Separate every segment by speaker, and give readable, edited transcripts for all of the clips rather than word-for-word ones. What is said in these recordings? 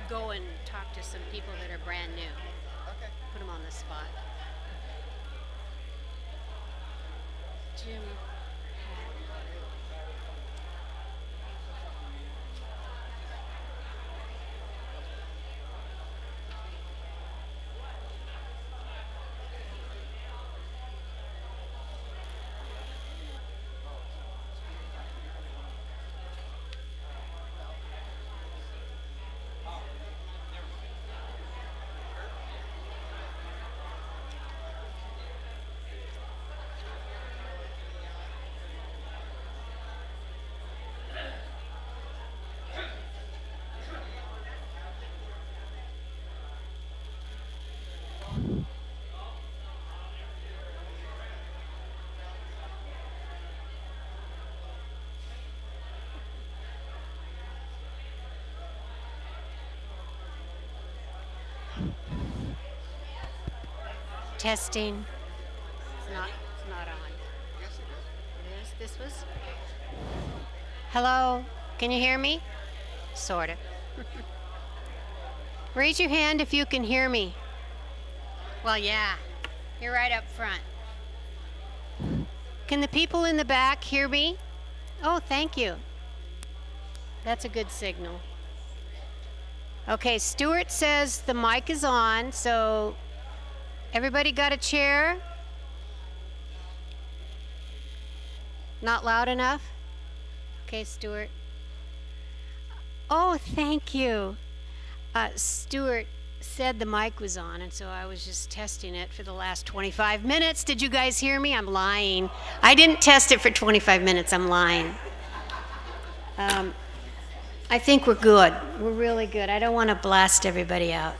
Speaker 1: go and talk to some people that are brand new.
Speaker 2: Okay.
Speaker 1: Put them on the spot. Jim. Testing. It's not on.
Speaker 2: Yes, it is.
Speaker 1: It is? This was? Hello? Can you hear me? Sort of. Raise your hand if you can hear me. Well, yeah. You're right up front. Can the people in the back hear me? Oh, thank you. That's a good signal. Okay, Stewart says the mic is on, so everybody got a chair? Not loud enough? Okay, Stewart. Oh, thank you. Stewart said the mic was on, and so I was just testing it for the last 25 minutes. Did you guys hear me? I'm lying. I didn't test it for 25 minutes. I'm lying. I think we're good. We're really good. I don't want to blast everybody out.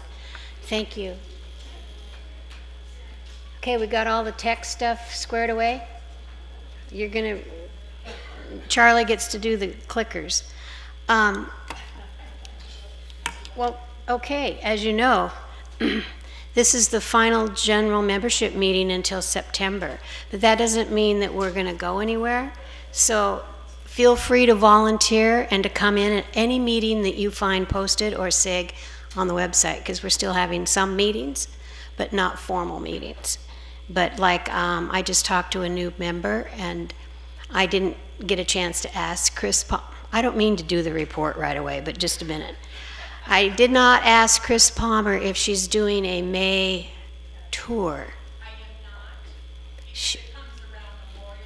Speaker 1: Thank you. Okay, we got all the tech stuff squared away. Charlie gets to do the clickers. Well, okay, as you know, this is the final general membership meeting until September, but that doesn't mean that we're going to go anywhere. So feel free to volunteer and to come in at any meeting that you find posted or SIG on the website, because we're still having some meetings, but not formal meetings. But like, I just talked to a new member, and I didn't get a chance to ask Chris. I don't mean to do the report right away, but just a minute. I did not ask Chris Palmer if she's doing a May tour.
Speaker 3: I am not. It comes around Memorial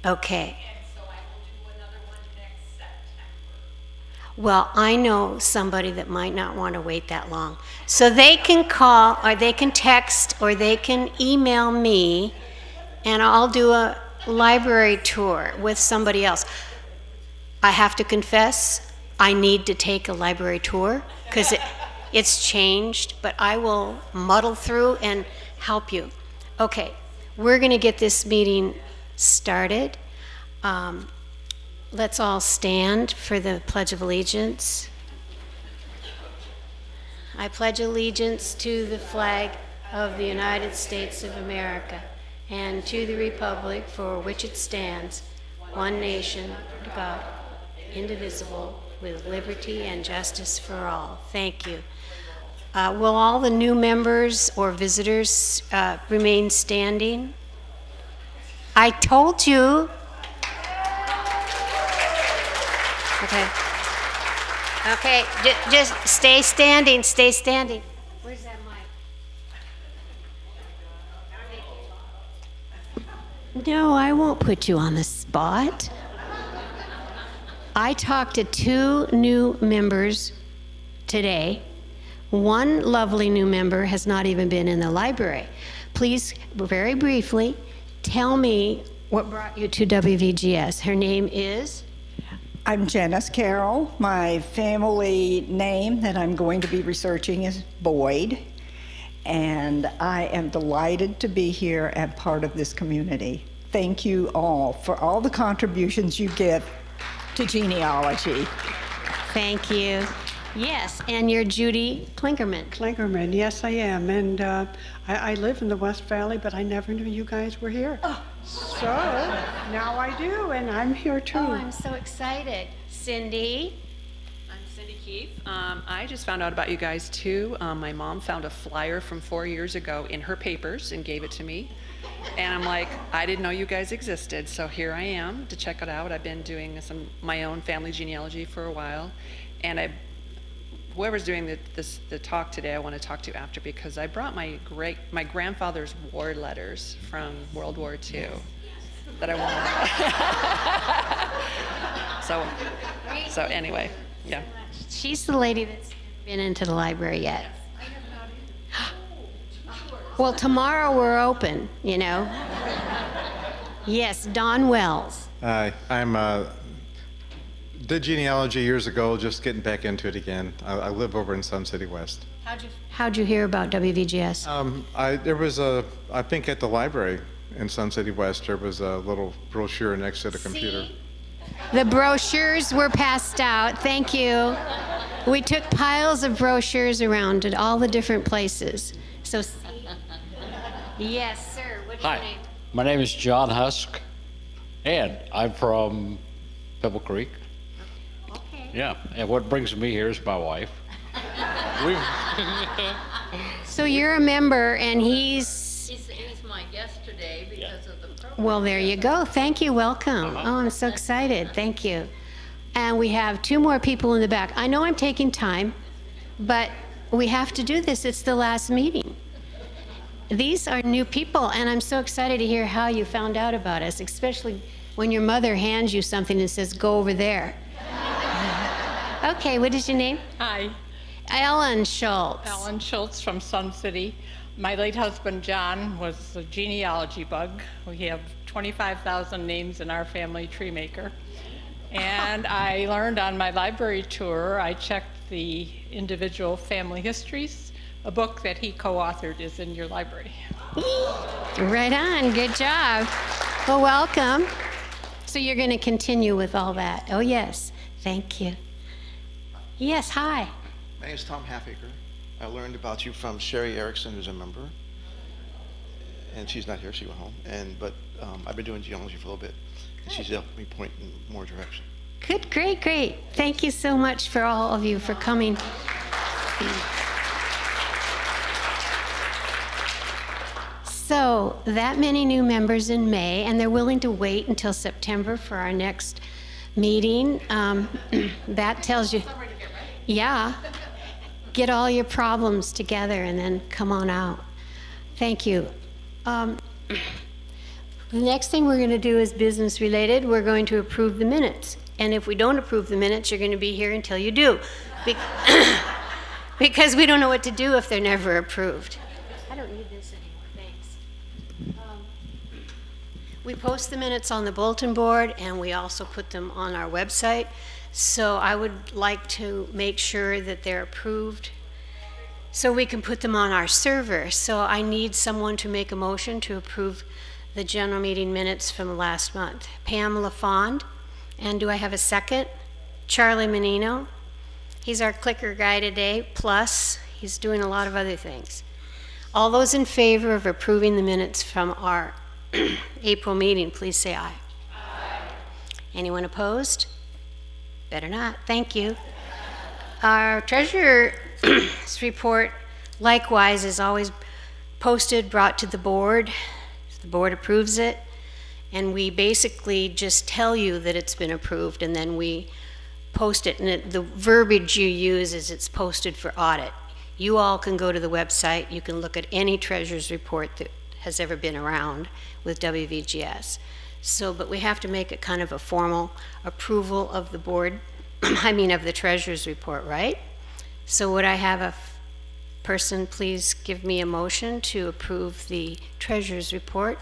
Speaker 3: Day.
Speaker 1: Okay.
Speaker 3: And so I will do another one next September.
Speaker 1: Well, I know somebody that might not want to wait that long. So they can call, or they can text, or they can email me, and I'll do a library tour with somebody else. I have to confess, I need to take a library tour because it's changed, but I will muddle through and help you. Okay, we're going to get this meeting started. Let's all stand for the Pledge of Allegiance. I pledge allegiance to the flag of the United States of America and to the republic for which it stands, one nation, under God, indivisible, with liberty and justice for all. Thank you. Will all the new members or visitors remain standing? I told you. Okay. Okay, just stay standing, stay standing. Where's that mic? No, I won't put you on the spot. I talked to 2 new members today. One lovely new member has not even been in the library. Please, very briefly, tell me what brought you to WVGS. Her name is?
Speaker 4: I'm Janice Carroll. My family name that I'm going to be researching is Boyd, and I am delighted to be here and part of this community. Thank you all for all the contributions you give to genealogy.
Speaker 1: Thank you. Yes, and you're Judy Klinkerman.
Speaker 5: Klinkerman, yes I am, and I live in the West Valley, but I never knew you guys were here.
Speaker 1: Oh.
Speaker 5: So now I do, and I'm here too.
Speaker 1: Oh, I'm so excited. Cindy?
Speaker 3: I'm Cindy
Speaker 6: Keith. I just found out about you guys too. My mom found a flyer from 4 years ago in her papers and gave it to me. And I'm like, I didn't know you guys existed, so here I am to check it out. I've been doing my own family genealogy for a while, and whoever's doing the talk today, I want to talk to after, because I brought my grandfather's war letters from World War II that I wanted. So anyway, yeah.
Speaker 1: She's the lady that's been into the library yet. Well, tomorrow we're open, you know. Yes, Don Wells.
Speaker 7: Hi, I'm did genealogy years ago, just getting back into it again. I live over in Sun City West.
Speaker 1: How'd you hear about WVGS?
Speaker 7: There was I think at the library in Sun City West, there was a little brochure next to the computer.
Speaker 1: The brochures were passed out. Thank you. We took piles of brochures around at all the different places. So, yes, sir. What's your
Speaker 8: Hi,
Speaker 1: name?
Speaker 8: my name is John Husk, and I'm from Pebble Creek.
Speaker 1: Okay.
Speaker 8: Yeah, and what brings me here is my wife.
Speaker 1: So you're a member, and he's
Speaker 9: my guest today because of the program.
Speaker 1: well. There you go. Thank you. Welcome. Oh, I'm so excited. Thank you. And we have 2 more people in the back. I know I'm taking time, but we have to do this. It's the last meeting. These are new people, and I'm so excited to hear how you found out about us, especially when your mother hands you something and says, go over there. Okay, what is your name?
Speaker 9: Hi,
Speaker 1: Ellen Schultz.
Speaker 9: Alan Schultz from Sun City. My late husband, John, was a genealogy bug. We have 25,000 names in our family tree maker. And I learned on my library tour, I checked the individual family histories. A book that he co-authored is in your library.
Speaker 1: Right on, good job. Well, welcome. So you're going to continue with all that. Oh, yes, thank you. Yes, hi.
Speaker 2: My name is Tom Halfaker. I learned about you from Sherry Erickson, who's a member. And she's not here, she went home. But I've been doing genealogy for a little bit, and she's helped me point in more direction.
Speaker 1: Good, great, great. Thank you so much for all of you for coming. So that many new members in May, and they're willing to wait until September for our next meeting. That tells you, yeah, get all your problems together and then come on out. Thank you. The next thing we're going to do is business related. We're going to approve the minutes. And if we don't approve the minutes, you're going to be here until you do. Because we don't know what to do if they're never approved. I don't need this anymore, thanks. We post the minutes on the bulletin board, and we also put them on our website. So I would like to make sure that they're approved so we can put them on our server. So I need someone to make a motion to approve the general meeting minutes from last month. Pam LaFond, and do I have a second? Charlie Menino. He's our clicker guy today, plus he's doing a lot of other things. All those in favor of approving the minutes from our April meeting, please say aye. Aye. Anyone opposed? Better not. Thank you. Our treasurer's report, likewise, is always posted, brought to the board. The board approves it, and we basically just tell you that it's been approved, and then we post it. And the verbiage you use is it's posted for audit. You all can go to the website. You can look at any treasurer's report that has ever been around with WVGS. So, but we have to make it kind of a formal approval of the board, of the treasurer's report, right? So would I have a person please give me a motion to approve the treasurer's report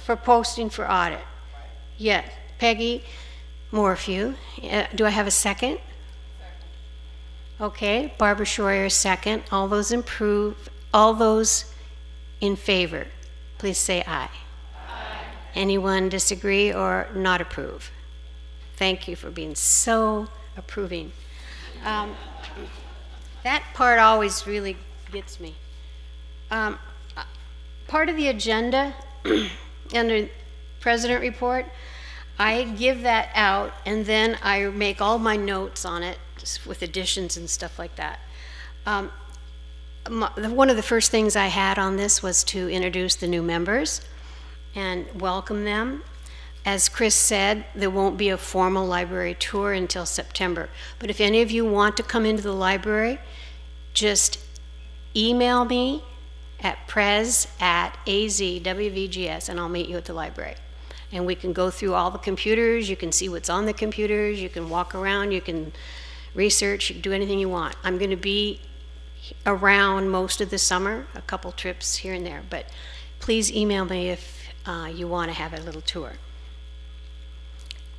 Speaker 1: for posting for audit? Yes, Peggy Morphew. Do I have a second? Okay, Barbara Schroyer, second. All those in favor, please say aye. Aye. Anyone disagree or not approve? Thank you for being so approving. That part always really gets me. Part of the agenda under President Report, I give that out, and then I make all my notes on it with additions and stuff like that. One of the first things I had on this was to introduce the new members and welcome them. As Chris said, there won't be a formal library tour until September. But if any of you want to come into the library, just email me at prez@azwvgs, and I'll meet you at the library. And we can go through all the computers, you can see what's on the computers, you can walk around, you can research, you can do anything you want. I'm going to be around most of the summer, a couple trips here and there, but please email me if you want to have a little tour.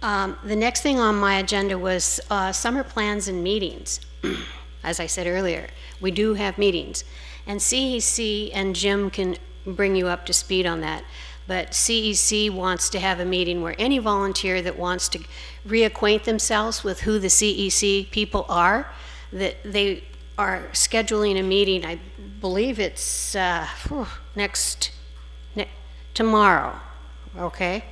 Speaker 1: The next thing on my agenda was summer plans and meetings. As I said earlier, we do have meetings, and CEC and Jim can bring you up to speed on that. But CEC wants to have a meeting where any volunteer that wants to reacquaint themselves with who the CEC people are, that they are scheduling a meeting. I believe it's tomorrow, okay?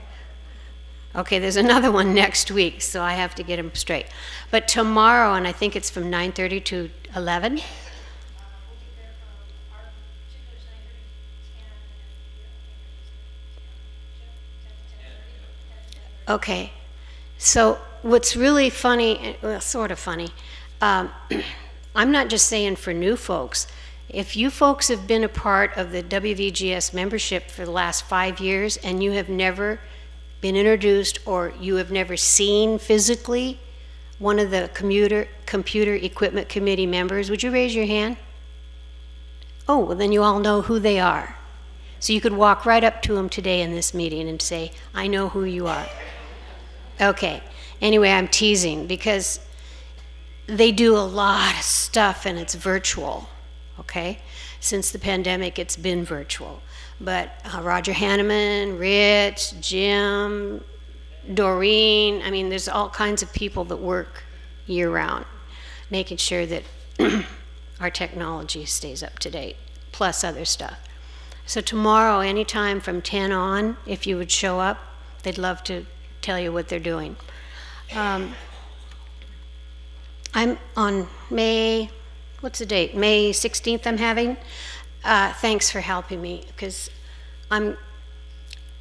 Speaker 1: Okay, there's another one next week, so I have to get them straight. But tomorrow, and I think it's from 9:30 to 11. Okay, so what's really funny, well, sort of funny, I'm not just saying for new folks. If you folks have been a part of the WVGS membership for the last 5 years and you have never been introduced or you have never seen physically one of the computer equipment committee members, would you raise your hand? Oh, well then you all know who they are. So you could walk right up to them today in this meeting and say, I know who you are. Okay, anyway, I'm teasing because they do a lot of stuff and it's virtual, okay? Since the pandemic, it's been virtual. But Roger Hanneman, Rich, Jim, Doreen, I mean, there's all kinds of people that work year-round, making sure that our technology stays up to date, plus other stuff. So tomorrow, anytime from 10 on, if you would show up, they'd love to tell you what they're doing. I'm on May, what's the date? May 16th I'm having. Thanks for helping me, because I'm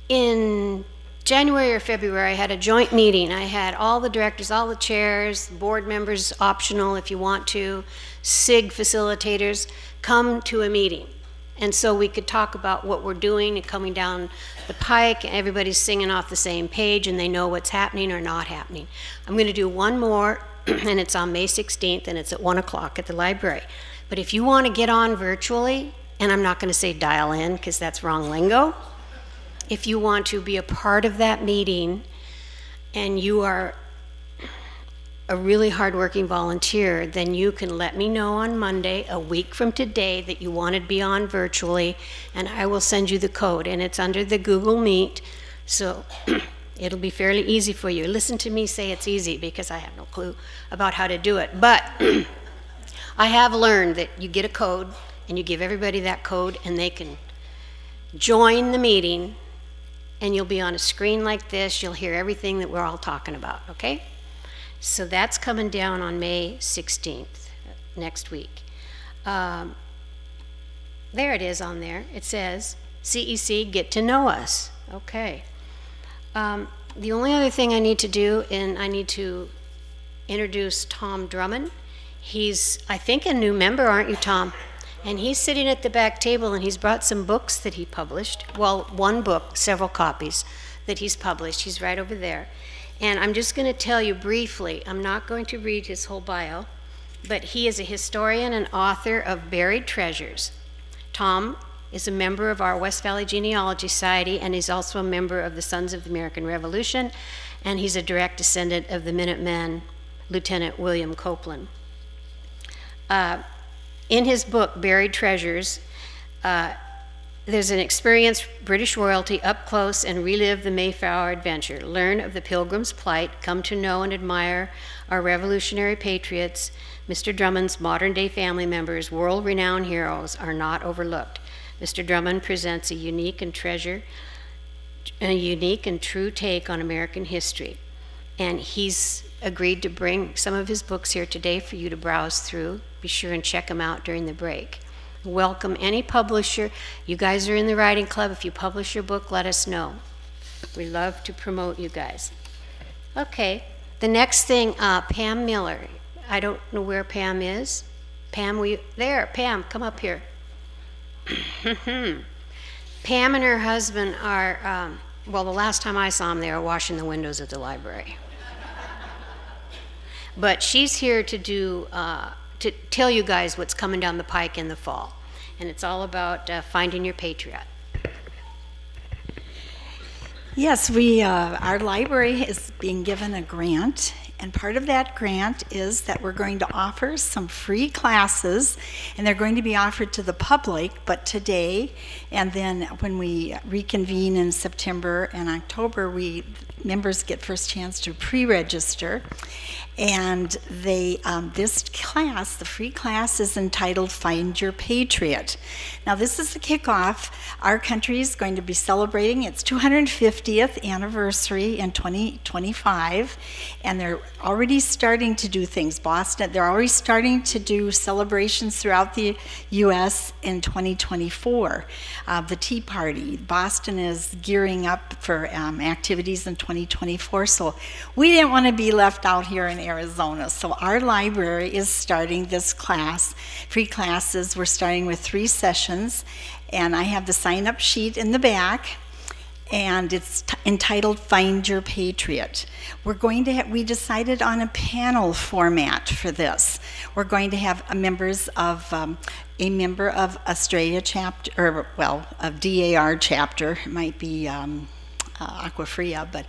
Speaker 1: in January or February, I had a joint meeting. I had all the directors, all the chairs, board members, optional if you want to, SIG facilitators, come to a meeting. And so we could talk about what we're doing and coming down the pike, and everybody's singing off the same page and they know what's happening or not happening. I'm going to do one more, and it's on May 16th, and it's at 1 o'clock at the library. But if you want to get on virtually, and I'm not going to say dial in because that's wrong lingo, if you want to be a part of that meeting and you are a really hardworking volunteer, then you can let me know on Monday, a week from today, that you want to be on virtually, and I will send you the code. And it's under the Google Meet, so it'll be fairly easy for you. Listen to me say it's easy because I have no clue about how to do it. But I have learned that you get a code, and you give everybody that code, and they can join the meeting, and you'll be on a screen like this. You'll hear everything that we're all talking about, okay? So that's coming down on May 16th, next week. There it is on there. It says, CEC, get to know us. Okay. The only other thing I need to do, and I need to introduce Tom Drummond. He's, I think, a new member, aren't you, Tom? And he's sitting at the back table, and he's brought some books that he published. Well, one book, several copies that he's published. He's right over there. And I'm just going to tell you briefly, I'm not going to read his whole bio, but he is a historian and author of Buried Treasures. Tom is a member of our West Valley Genealogy Society, and he's also a member of the Sons of the American Revolution, and he's a direct descendant of the Minuteman, Lieutenant William Copeland. In his book, Buried Treasures, there's an experienced British royalty up close and relive the Mayflower adventure. Learn of the Pilgrim's plight, come to know and admire our revolutionary patriots. Mr. Drummond's modern-day family members, world-renowned heroes, are not overlooked. Mr. Drummond presents a unique and treasured a unique and true take on American history. And he's agreed to bring some of his books here today for you to browse through. Be sure and check them out during the break. Welcome any publisher. You guys are in the writing club. If you publish your book, let us know. We love to promote you guys. Okay, the next thing, Pam Miller. I don't know where Pam is. Pam, there, Pam, come up here. Pam and her husband are, well, the last time I saw them, they were washing the windows at the library. But she's here to to tell you guys what's coming down the pike in the fall. And it's all about finding your patriot.
Speaker 10: Yes, our library is being given a grant, and part of that grant is that we're going to offer some free classes, and they're going to be offered to the public, but today, and then when we reconvene in September and October, members get first chance to pre-register. And this class, the free class, is entitled Find Your Patriot. Now, this is the kickoff. Our country is going to be celebrating its 250th anniversary in 2025, and they're already starting to do things. They're already starting to do celebrations throughout the U.S. in 2024. The Tea Party. Boston is gearing up for activities in 2024, so we didn't want to be left out here in Arizona. So our library is starting this class, free classes. We're starting with 3 sessions, and I have the sign-up sheet in the back, and it's entitled Find Your Patriot. We decided on a panel format for this. We're going to have a member of Australia chapter, of DAR chapter, it might be Aquafria,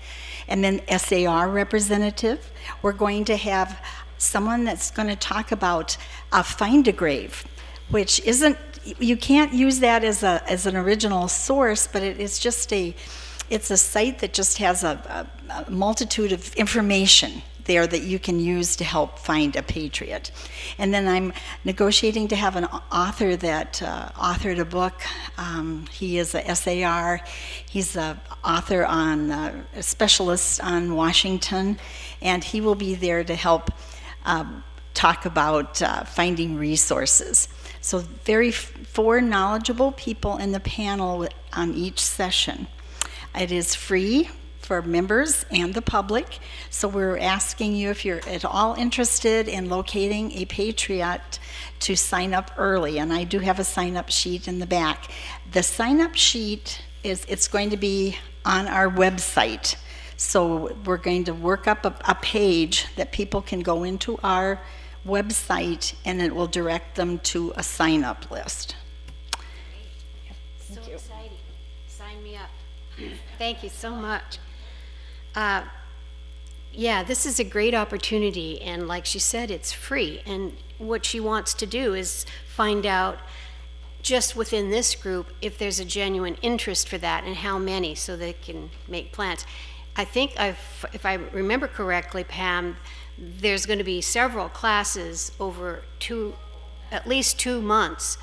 Speaker 10: and then SAR representative. We're going to have someone that's going to talk about Find a Grave, which isn't, you can't use that as an original source, but it's a site that just has a multitude of information there that you can use to help find a patriot. And then I'm negotiating to have an author that authored a book. He is a SAR. He's an author a specialist on Washington, and he will be there to help talk about finding resources. So 4 knowledgeable people in the panel on each session. It is free for members and the public, so we're asking you, if you're at all interested in locating a patriot, to sign up early, and I do have a sign-up sheet in the back. The sign-up sheet it's going to be on our website, so we're going to work up a page that people can go into our website, and it will direct them to a sign-up list.
Speaker 1: So exciting. Sign me up. Thank you so much. Yeah, this is a great opportunity, and like she said, it's free. And what she wants to do is find out just within this group if there's a genuine interest for that and how many, so they can make plans. I think if I remember correctly, Pam, there's going to be several classes over at least 2 months.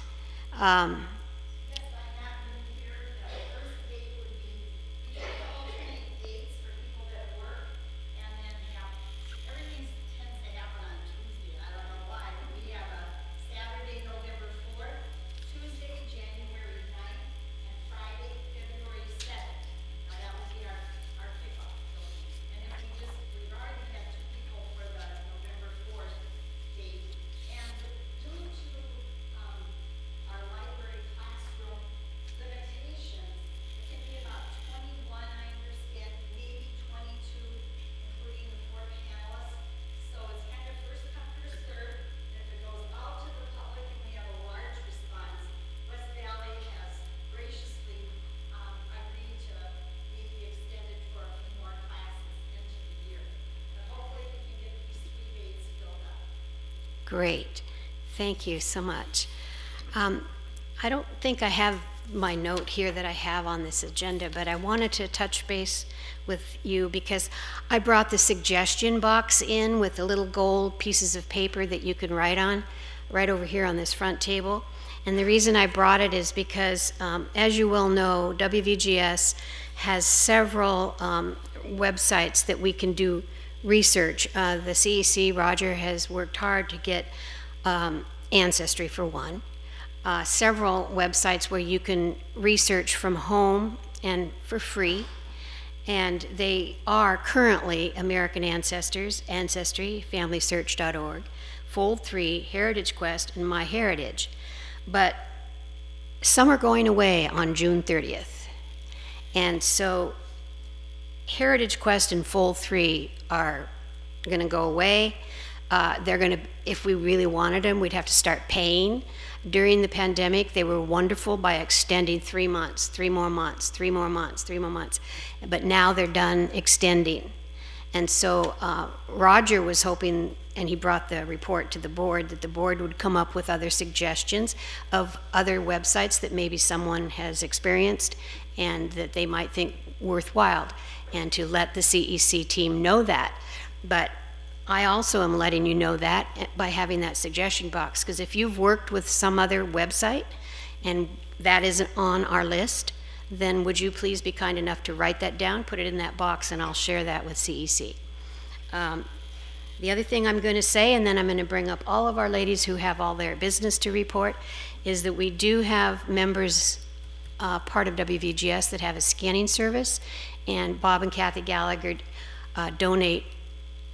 Speaker 1: Great. Thank you so much. I don't think I have my note here that I have on this agenda, but I wanted to touch base with you because I brought the suggestion box in with the little gold pieces of paper that you can write on, right over here on this front table. And the reason I brought it is because, as you well know, WVGS has several websites that we can do research. The CEC, Roger, has worked hard to get Ancestry for one. Several websites where you can research from home and for free. And they are currently American Ancestors, Ancestry, FamilySearch.org, Fold 3, Heritage Quest, and MyHeritage. But some are going away on June 30th. And so Heritage Quest and Fold 3 are going to go away. They're going to, if we really wanted them, we'd have to start paying. During the pandemic, they were wonderful by extending 3 months, 3 more months, 3 more months, 3 more months. But now they're done extending. And so Roger was hoping, and he brought the report to the board, that the board would come up with other suggestions of other websites that maybe someone has experienced and that they might think worthwhile, and to let the CEC team know that. But I also am letting you know that by having that suggestion box, because if you've worked with some other website and that isn't on our list, then would you please be kind enough to write that down, put it in that box, and I'll share that with CEC. The other thing I'm going to say, and then I'm going to bring up all of our ladies who have all their business to report, is that we do have members, part of WVGS, that have a scanning service, and Bob and Kathy Gallagher donate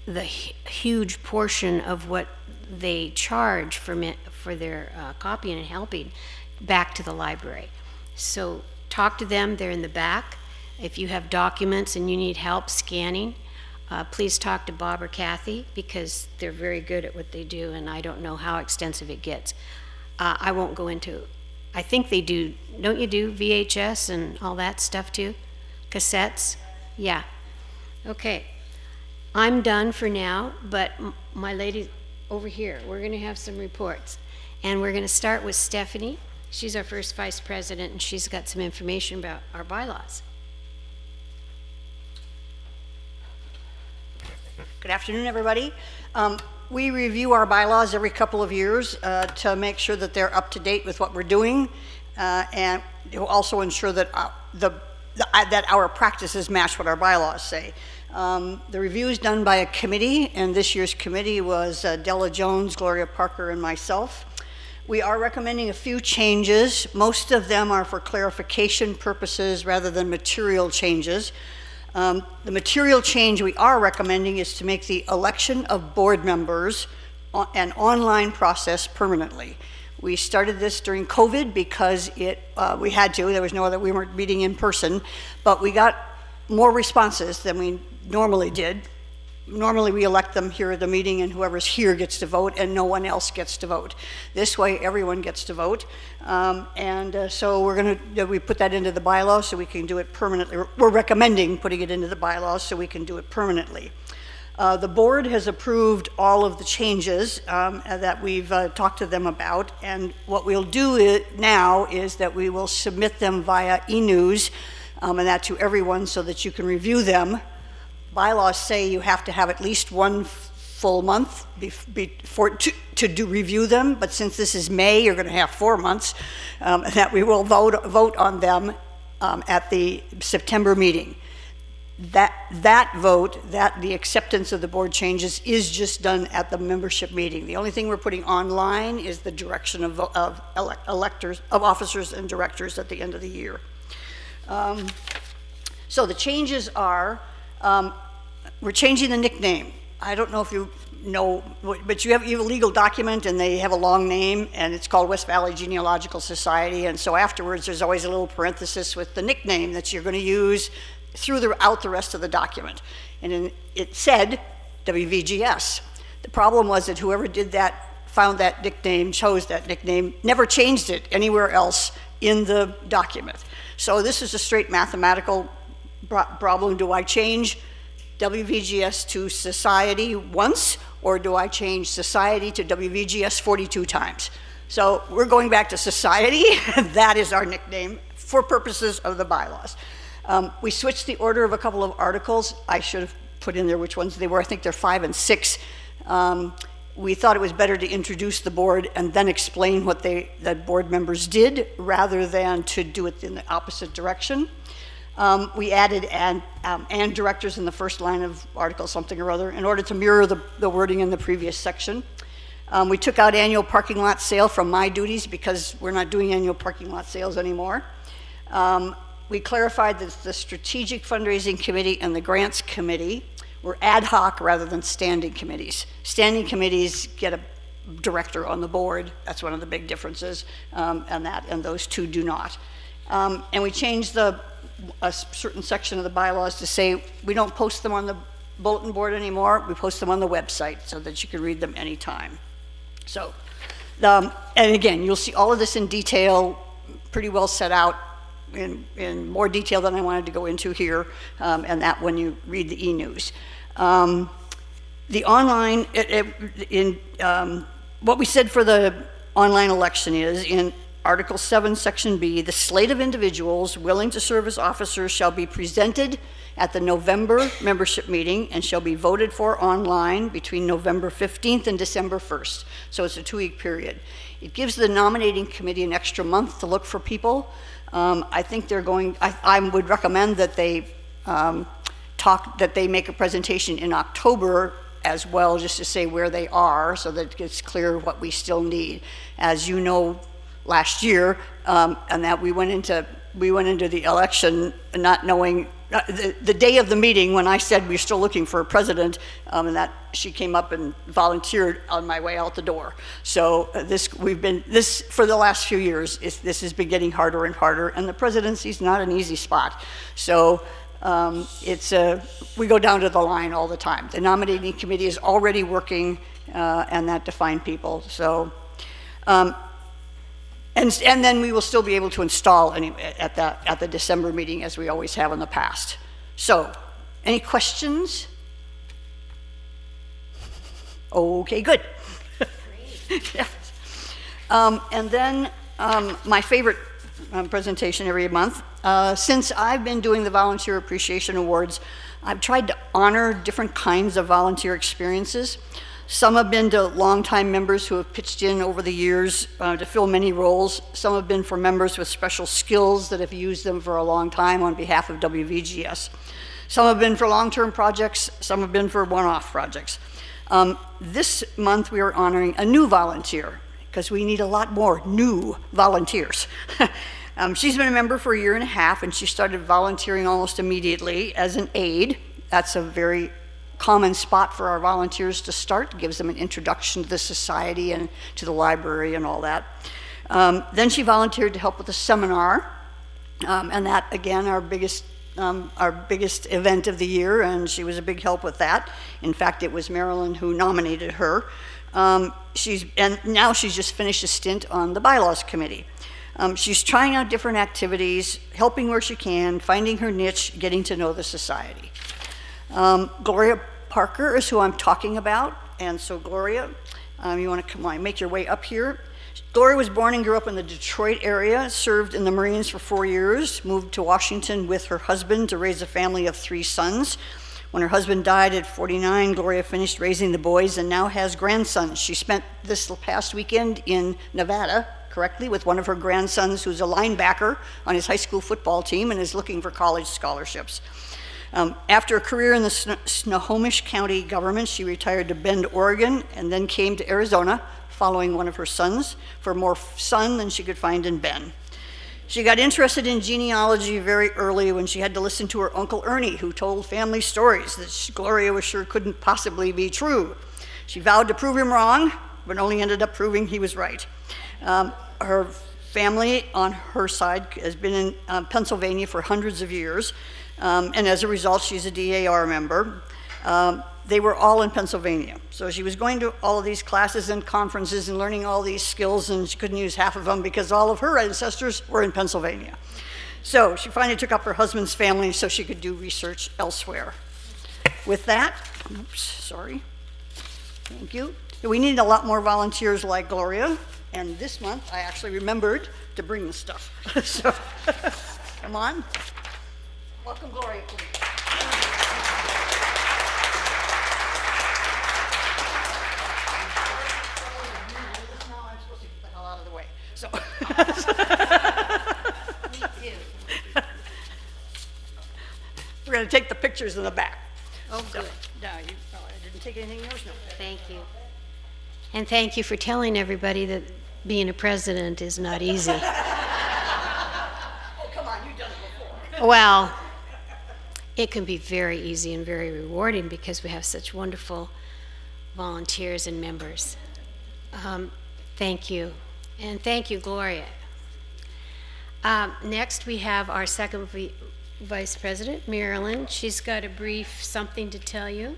Speaker 1: the huge portion of what they charge for their copying and helping back to the library. So talk to them, they're in the back. If you have documents and you need help scanning, please talk to Bob or Kathy, because they're very good at what they do, and I don't know how extensive it gets. I won't go into, I think they do, don't you do VHS and all that stuff too? Cassettes? Yeah. Okay. I'm done for now, but my lady over here, we're going to have some reports. And we're going to start with Stephanie. She's our first vice president, and she's got some information about our bylaws.
Speaker 11: Good afternoon, everybody. We review our bylaws every couple of years to make sure that they're up to date with what we're doing, and it will also ensure that that our practices match what our bylaws say. The review is done by a committee, and this year's committee was Della Jones, Gloria Parker, and myself. We are recommending a few changes. Most of them are for clarification purposes rather than material changes. The material change we are recommending is to make the election of board members an online process permanently. We started this during COVID because we had to. There was no other, we weren't meeting in person, but we got more responses than we normally did. Normally we elect them here at the meeting, and whoever's here gets to vote, and no one else gets to vote. This way everyone gets to vote, so we put that into the bylaws so we can do it permanently. We're recommending putting it into the bylaws so we can do it permanently. The board has approved all of the changes that we've talked to them about, and what we'll do now is that we will submit them via e-news, and that to everyone so that you can review them. Bylaws say you have to have at least one full month to review them, but since this is May, you're going to have 4 months, that we will vote on them at the September meeting. That vote, the acceptance of the board changes, is just done at the membership meeting. The only thing we're putting online is the direction of officers and directors at the end of the year. So the changes are, we're changing the nickname. I don't know if you know, but you have a legal document and they have a long name, and it's called West Valley Genealogical Society, and so afterwards there's always a little parenthesis with the nickname that you're going to use throughout the rest of the document. And it said WVGS. The problem was that whoever did that, found that nickname, chose that nickname, never changed it anywhere else in the document. So this is a straight mathematical problem. Do I change WVGS to Society once, or do I change Society to WVGS 42 times? So we're going back to Society. That is our nickname for purposes of the bylaws. We switched the order of a couple of articles. I should have put in there which ones they were. I think they're 5 and 6. we thought it was better to introduce the board and then explain what that board members did rather than to do it in the opposite direction. We added and directors in the first line of article something or other in order to mirror the wording in the previous section. We took out annual parking lot sale from my duties because we're not doing annual parking lot sales anymore. We clarified that the Strategic Fundraising Committee and the Grants Committee were ad hoc rather than standing committees. Standing committees get a director on the board. That's one of the big differences, and those two do not. And we changed a certain section of the bylaws to say we don't post them on the bulletin board anymore. We post them on the website so that you can read them anytime. So, and again, you'll see all of this in detail, pretty well set out in more detail than I wanted to go into here, and that when you read the e-news. The online, what we said for the online election is, in Article 7, Section B, the slate of individuals willing to serve as officers shall be presented at the November membership meeting and shall be voted for online between November 15th and December 1st. So it's a 2-week period. It gives the nominating committee an extra month to look for people. I think they're going, I would recommend that they make a presentation in October as well, just to say where they are so that it's clear what we still need. As you know, last year, and that we went into the election not knowing, the day of the meeting when I said we're still looking for a president, and that she came up and volunteered on my way out the door. So this for the last few years, this has been getting harder and harder, and the presidency's not an easy spot. So we go down to the line all the time. The nominating committee is already working, and that defined people. So. And then we will still be able to install at the December meeting as we always have in the past. So, any questions? Okay, good. Yes. And then my favorite presentation every month. Since I've been doing the Volunteer Appreciation Awards, I've tried to honor different kinds of volunteer experiences. Some have been to longtime members who have pitched in over the years to fill many roles. Some have been for members with special skills that have used them for a long time on behalf of WVGS. Some have been for long-term projects. Some have been for one-off projects. This month we are honoring a new volunteer because we need a lot more new volunteers. She's been a member for 1.5 years, and she started volunteering almost immediately as an aide. That's a very common spot for our volunteers to start. It gives them an introduction to the society and to the library and all that. Then she volunteered to help with a seminar, and that, again, our biggest event of the year, and she was a big help with that. In fact, it was Marilyn who nominated her. And now she's just finished a stint on the Bylaws Committee. She's trying out different activities, helping where she can, finding her niche, getting to know the society. Gloria Parker is who I'm talking about, and so Gloria, you want to come on, make your way up here. Gloria was born and grew up in the Detroit area, served in the Marines for 4 years, moved to Washington with her husband to raise a family of 3 sons. When her husband died at 49, Gloria finished raising the boys and now has grandsons. She spent this past weekend in Nevada, correctly, with one of her grandsons who's a linebacker on his high school football team and is looking for college scholarships. After a career in the Snohomish County government, she retired to Bend, Oregon, and then came to Arizona, following one of her sons, for more sun than she could find in Bend. She got interested in genealogy very early when she had to listen to her Uncle Ernie, who told family stories that Gloria was sure couldn't possibly be true. She vowed to prove him wrong, but only ended up proving he was right. Her family on her side has been in Pennsylvania for hundreds of years. And as a result, she's a DAR member. They were all in Pennsylvania. So she was going to all of these classes and conferences and learning all these skills, and she couldn't use half of them because all of her ancestors were in Pennsylvania. So she finally took up her husband's family so she could do research elsewhere. With that, oops, sorry. Thank you. We need a lot more volunteers like Gloria, and this month I actually remembered to bring the stuff. So, come on. Welcome, Gloria, please. So. We're going to take the pictures in the back.
Speaker 1: Oh, good.
Speaker 11: No, I didn't take anything yours, no.
Speaker 1: Thank you. And thank you for telling everybody that being a president is not easy.
Speaker 11: Oh, come on, you've done it before.
Speaker 1: Well, it can be very easy and very rewarding because we have such wonderful volunteers and members. Thank you. And thank you, Gloria. Next, we have our second Vice President, Marilyn. She's got a brief something to tell you.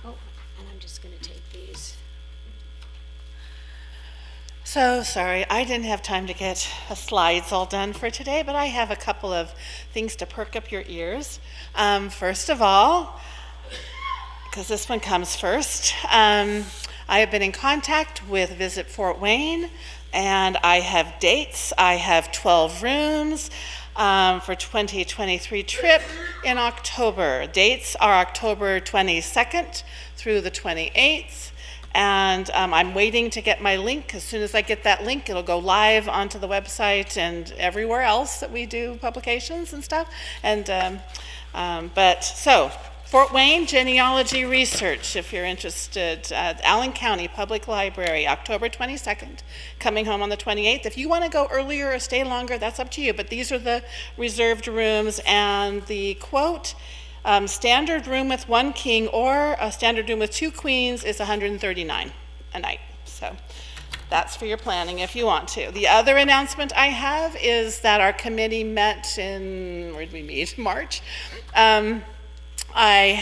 Speaker 1: Oh, and I'm just going to take these.
Speaker 12: So sorry, I didn't have time to get slides all done for today, but I have a couple of things to perk up your ears. First of all, because this one comes first, I have been in contact with Visit Fort Wayne, and I have dates. I have 12 rooms for 2023 Tripp in October. Dates are October 22nd through the 28th. And I'm waiting to get my link. As soon as I get that link, it'll go live onto the website and everywhere else that we do publications and stuff. And so Fort Wayne Genealogy Research, if you're interested, Allen County Public Library, October 22nd, coming home on the 28th. If you want to go earlier or stay longer, that's up to you. But these are the reserved rooms, and the quote. Standard room with 1 king or a standard room with 2 queens is $139 a night. So that's for your planning if you want to. The other announcement I have is that our committee met in, where did we meet? March. We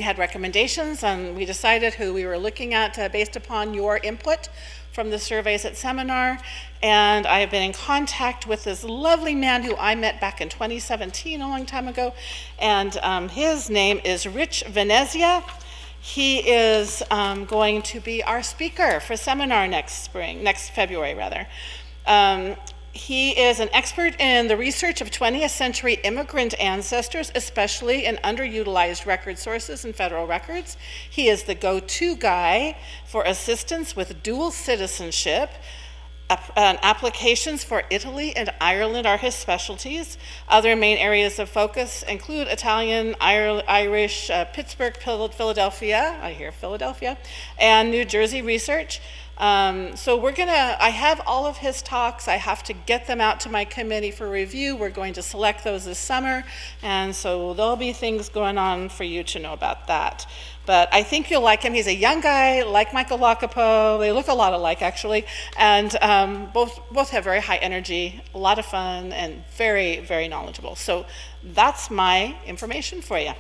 Speaker 12: had recommendations, and we decided who we were looking at based upon your input from the surveys at seminar. And I have been in contact with this lovely man who I met back in 2017, a long time ago, and his name is Rich Venezia. He is going to be our speaker for seminar next February rather. He is an expert in the research of 20th century immigrant ancestors, especially in underutilized record sources and federal records. He is the go-to guy for assistance with dual citizenship. Applications for Italy and Ireland are his specialties. Other main areas of focus include Italian, Irish, Pittsburgh, Philadelphia, I hear Philadelphia, and New Jersey research. So I have all of his talks. I have to get them out to my committee for review. We're going to select those this summer, and so there'll be things going on for you to know about that. But I think you'll like him. He's a young guy, like Michael Lacapo. They look a lot alike, actually, and both have very high energy, a lot of fun, and very, very knowledgeable. So that's my information for you.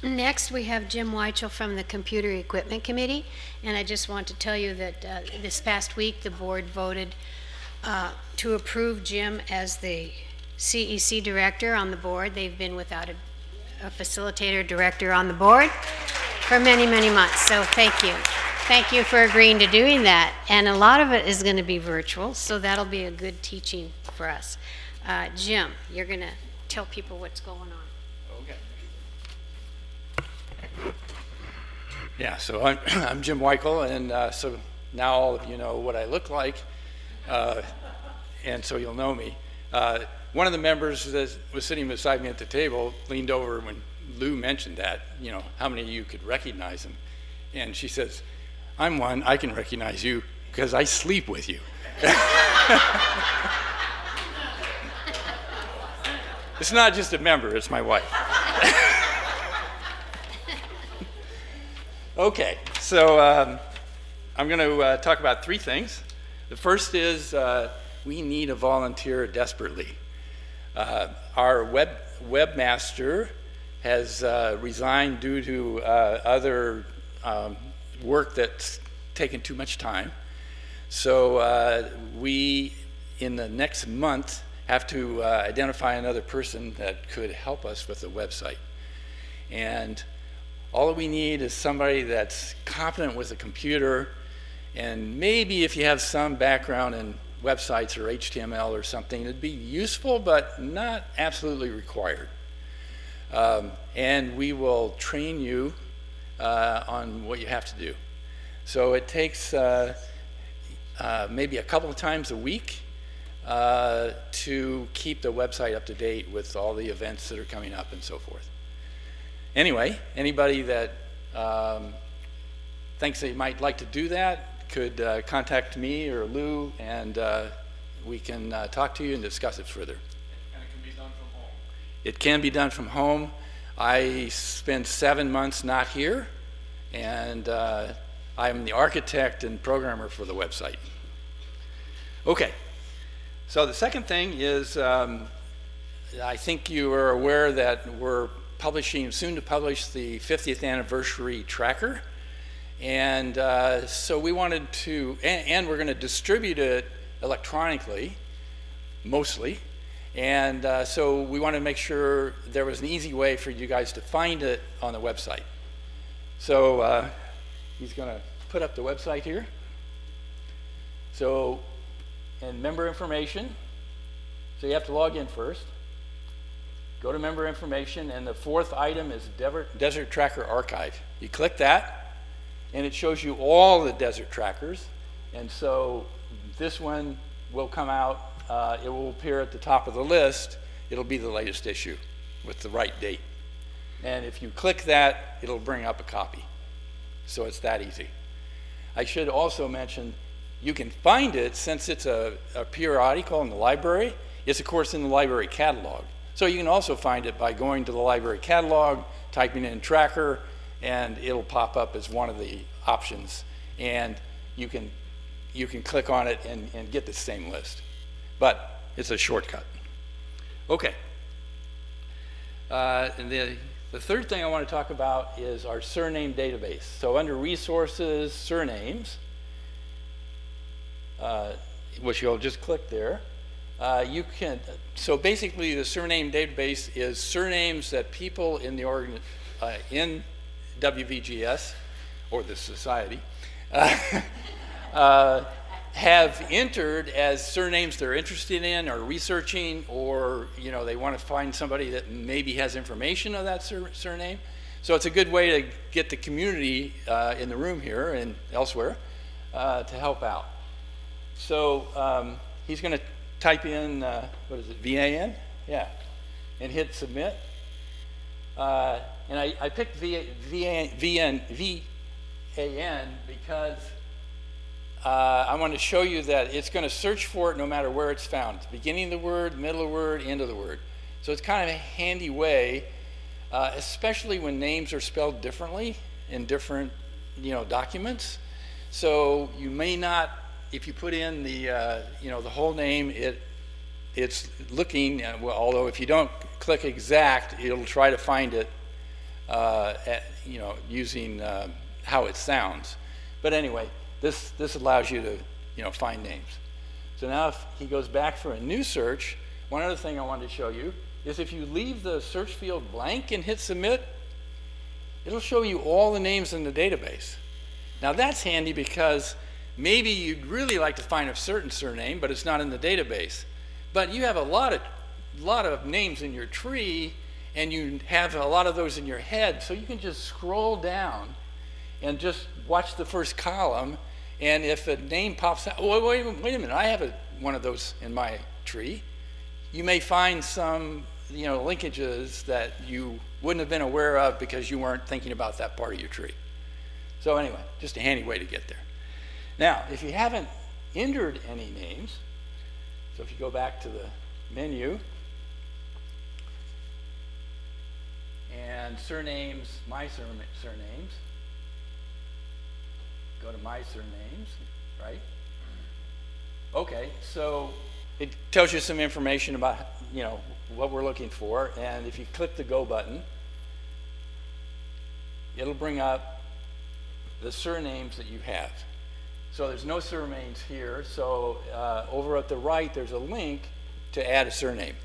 Speaker 1: Next, we have Jim Weichel from the Computer Equipment Committee, and I just want to tell you that this past week the board voted to approve Jim as the CEC director on the board. They've been without a facilitator director on the board for many, many months, so thank you. Thank you for agreeing to doing that, and a lot of it is going to be virtual, so that'll be a good teaching for us. Jim, you're going to tell people what's going on.
Speaker 13: Yeah, so I'm Jim Weichel, and so now all of you know what I look like, and so you'll know me. One of the members that was sitting beside me at the table leaned over when Lou mentioned that, how many of you could recognize him? And she says, I'm one, I can recognize you because I sleep with you. It's not just a member, it's my wife. Okay, so I'm going to talk about 3 things. The first is we need a volunteer desperately. Our webmaster has resigned due to other work that's taken too much time. So we, in the next month, have to identify another person that could help us with the website. And all we need is somebody that's competent with a computer, and maybe if you have some background in websites or HTML or something, it'd be useful but not absolutely required. And we will train you on what you have to do. So it takes maybe a couple of times a week to keep the website up to date with all the events that are coming up and so forth. Anyway, anybody that thinks they might like to do that could contact me or Lou, and we can talk to you and discuss it further.
Speaker 8: And it can be done from home.
Speaker 13: It can be done from home. I spent 7 months not here, and I'm the architect and programmer for the website. Okay, so the second thing is I think you are aware that we're soon to publish the 50th anniversary tracker. And so we wanted to, and we're going to distribute it electronically, mostly. And so we wanted to make sure there was an easy way for you guys to find it on the website. So he's going to put up the website here. So, and member information. So you have to log in first. Go to member information, and the fourth item is Desert Tracker Archive. You click that, and it shows you all the desert trackers. And so this one will come out, it will appear at the top of the list. It'll be the latest issue with the right date. And if you click that, it'll bring up a copy. So it's that easy. I should also mention, you can find it, since it's a periodical in the library, it's of course in the library catalog. So you can also find it by going to the library catalog, typing in tracker, and it'll pop up as one of the options. And you can click on it and get the same list. But it's a shortcut. Okay. And the third thing I want to talk about is our surname database. So under resources, surnames, which you'll just click there, you can, so basically the surname database is surnames that people in the in WVGS, or the society, have entered as surnames they're interested in or researching, or they want to find somebody that maybe has information of that surname. So it's a good way to get the community in the room here and elsewhere to help out. So he's going to type in, what is it, VAN? Yeah, and hit submit. And I picked VAN because I want to show you that it's going to search for it no matter where it's found. It's beginning of the word, middle of the word, end of the word. So it's kind of a handy way, especially when names are spelled differently in different documents. So you may not, if you put in the the whole name, it's looking, well, although if you don't click exact, it'll try to find it using how it sounds. But anyway, this allows you to find names. So now if he goes back for a new search, one other thing I wanted to show you is if you leave the search field blank and hit submit, it'll show you all the names in the database. Now that's handy because maybe you'd really like to find a certain surname, but it's not in the database. But you have a lot of names in your tree, and you have a lot of those in your head, so you can just scroll down and just watch the first column, and if a name pops out, oh, wait a minute, I have one of those in my tree. You may find some linkages that you wouldn't have been aware of because you weren't thinking about that part of your tree. So anyway, just a handy way to get there. Now, if you haven't entered any names, so if you go back to the menu, and surnames, my surnames, go to my surnames, right? Okay, so it tells you some information about what we're looking for, and if you click the go button, it'll bring up the surnames that you have. So there's no surnames here, so over at the right there's a link to add a surname.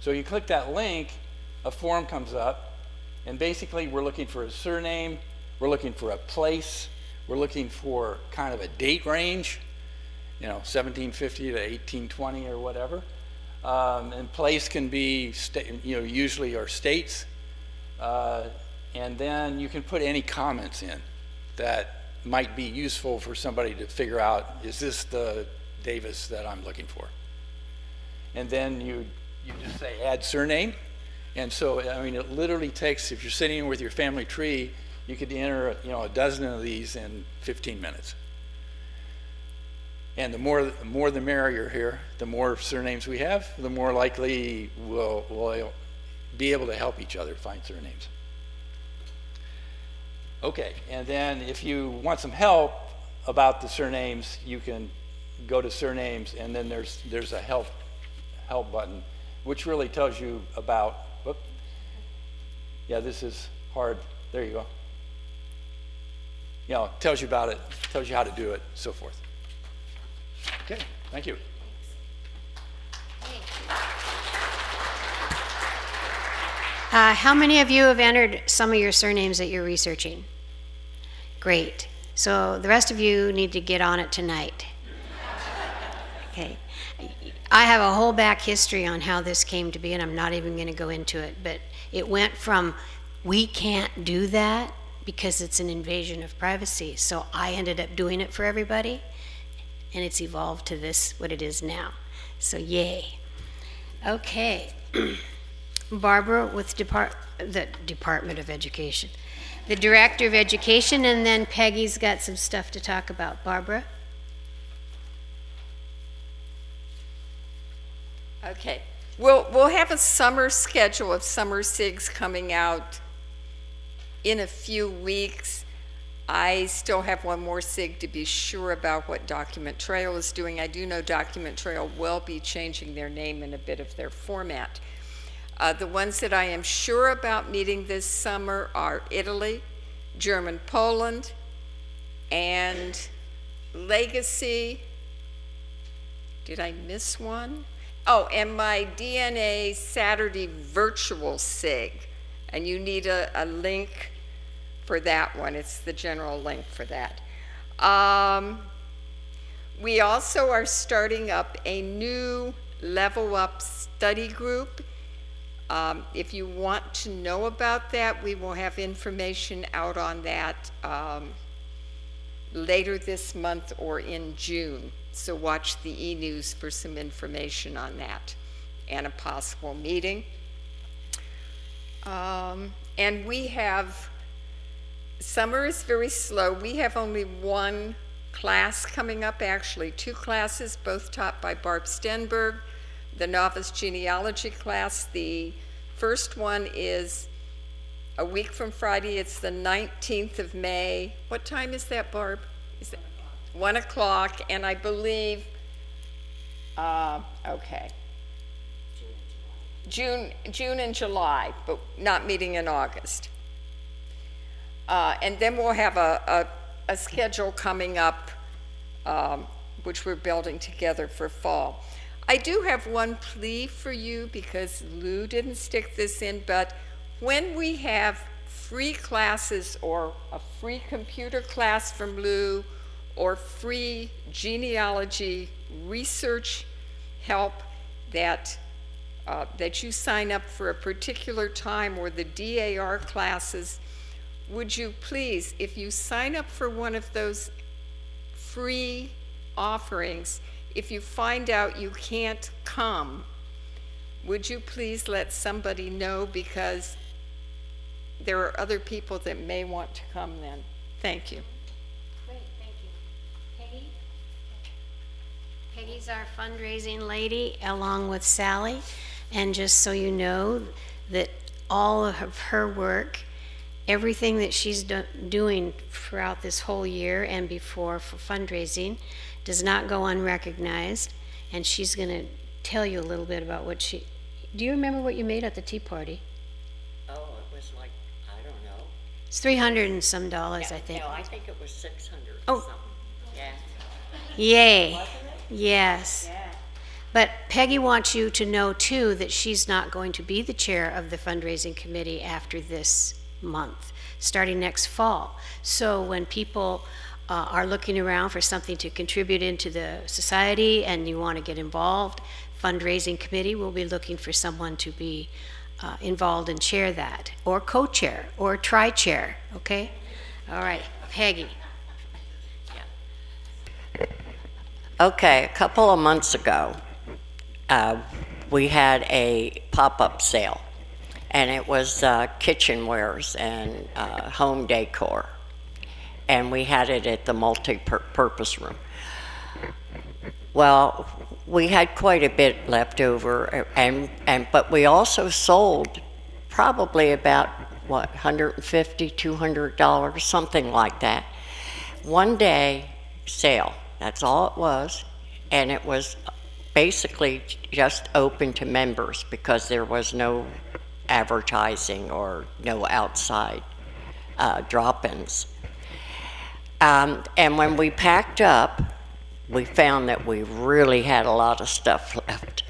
Speaker 13: So you click that link, a form comes up, and basically we're looking for a surname, we're looking for a place, we're looking for kind of a date range, 1750 to 1820 or whatever. And place can be, usually are states. and then you can put any comments in that might be useful for somebody to figure out, is this the Davis that I'm looking for? And then you just say add surname. And so, I mean, it literally takes, if you're sitting with your family tree, you could enter, a dozen of these in 15 minutes. And the more the merrier here. The more surnames we have, the more likely we'll be able to help each other find surnames. Okay, and then if you want some help about the surnames, you can go to surnames, and then there's a help button, which really tells you about, yeah, this is hard. There you go. Tells you about it, tells you how to do it, so forth. Okay, thank you.
Speaker 1: How many of you have entered some of your surnames that you're researching? Great. So the rest of you need to get on it tonight. Okay. I have a whole back history on how this came to be, and I'm not even going to go into it, but it went from we can't do that because it's an invasion of privacy. So I ended up doing it for everybody, and it's evolved to this, what it is now. So yay. Okay. Barbara with the Department of Education. The Director of Education, and then Peggy's got some stuff to talk about. Barbara?
Speaker 14: Okay. We'll have a summer schedule of summer SIGs coming out in a few weeks. I still have one more SIG to be sure about what Document Trail is doing. I do know Document Trail will be changing their name and a bit of their format. The ones that I am sure about meeting this summer are Italy, German Poland, and Legacy. Did I miss one? Oh, and my DNA Saturday virtual SIG. And you need a link for that one. It's the general link for that. We also are starting up a new Level Up study group. If you want to know about that, we will have information out on that later this month or in June. So watch the e-news for some information on that and a possible meeting. And we have, summer is very slow. We have only one class coming up, actually 2 classes, both taught by Barb Stenberg. The novice genealogy class, the first one is a week from Friday. It's the 19th of May. What time is that, Barb? Is it 1 o'clock? And I believe, okay, June and July, but not meeting in August. And then we'll have a schedule coming up, which we're building together for fall. I do have one plea for you because Lou didn't stick this in, but when we have free classes or a free computer class from Lou or free genealogy research help that you sign up for a particular time, or the DAR classes, would you please, if you sign up for one of those free offerings, if you find out you can't come, would you please let somebody know, because there are other people that may want to come then. Thank you.
Speaker 1: Great, thank you. Peggy? Peggy's our fundraising lady along with Sally. And just so you know that all of her work, everything that she's doing throughout this whole year and before for fundraising does not go unrecognized, and she's going to tell you a little bit about what she... Do you remember what you made at the tea party?
Speaker 15: Oh, it was like, I don't know.
Speaker 1: It's $300 and some dollars,
Speaker 15: Yeah,
Speaker 1: I think.
Speaker 15: No, I think it was 600 or
Speaker 1: Oh.
Speaker 15: something. Yeah.
Speaker 1: Yay.
Speaker 15: Wasn't it?
Speaker 1: Yes.
Speaker 15: Yeah.
Speaker 1: But Peggy wants you to know, too, that she's not going to be the chair of the fundraising committee after this month, starting next fall. So when people are looking around for something to contribute into the society and you want to get involved, fundraising committee will be looking for someone to be involved and chair that, or co-chair, or tri-chair, okay? All right, Peggy.
Speaker 15: Okay, a couple of months ago, we had a pop-up sale, and it was kitchenwares and home decor, and we had it at the multi-purpose room. Well, we had quite a bit left over, but we also sold probably about, what, $150, $200, something like that. One day sale, that's all it was, and it was basically just open to members because there was no advertising or no outside drop-ins. And when we packed up, we found that we really had a lot of stuff left.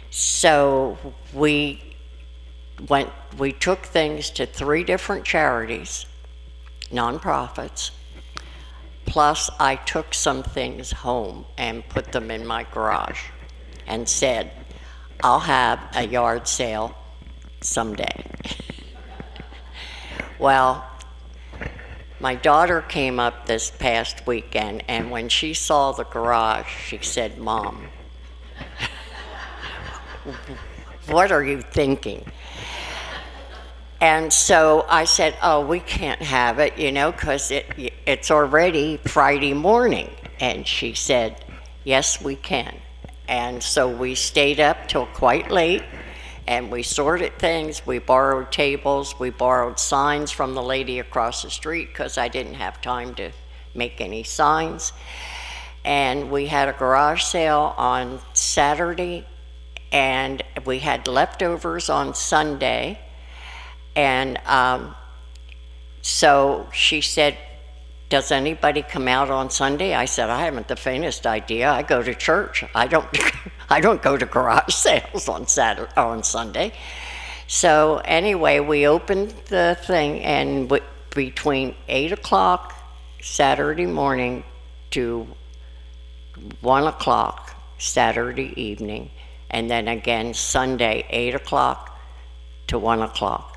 Speaker 15: So we took things to 3 different charities, nonprofits, plus I took some things home and put them in my garage and said, I'll have a yard sale someday. Well, my daughter came up this past weekend, and when she saw the garage, she said, Mom, what are you thinking? And so I said, oh, we can't have it, because it's already Friday morning. And she said, yes, we can. And so we stayed up till quite late, and we sorted things. We borrowed tables. We borrowed signs from the lady across the street because I didn't have time to make any signs. And we had a garage sale on Saturday, and we had leftovers on Sunday. And so she said, does anybody come out on Sunday? I said, I haven't the faintest idea. I go to church. I don't go to garage sales on Sunday. So anyway, we opened the thing, and between 8 o'clock Saturday morning to 1 o'clock Saturday evening, and then again Sunday, 8 o'clock to 1 o'clock.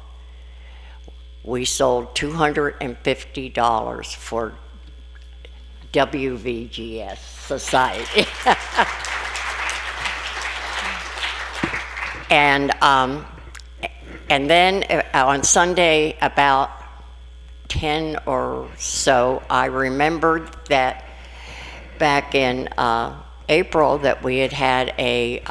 Speaker 15: We sold $250 for WVGS Society. And then on Sunday, about 10 or so, I remembered that back in April that we had a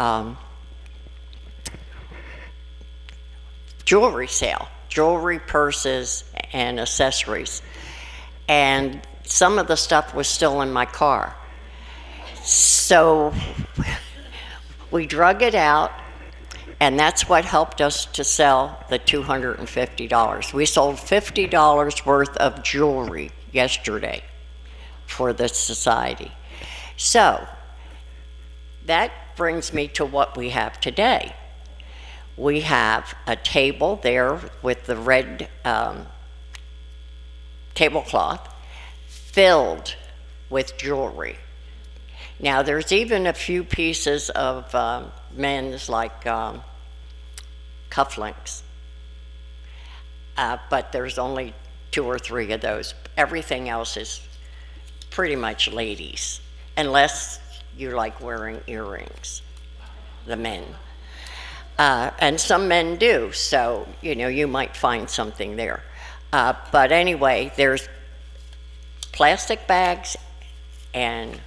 Speaker 15: jewelry sale. Jewelry, purses, and accessories. And some of the stuff was still in my car. So we drug it out, and that's what helped us to sell the $250. We sold $50 worth of jewelry yesterday for the society. So that brings me to what we have today. We have a table there with the red tablecloth filled with jewelry. Now there's even a few pieces of men's like cufflinks, but there's only 2 or 3 of those. Everything else is pretty much ladies, unless you like wearing earrings, the men. And some men do, so you might find something there. But anyway, there's plastic bags and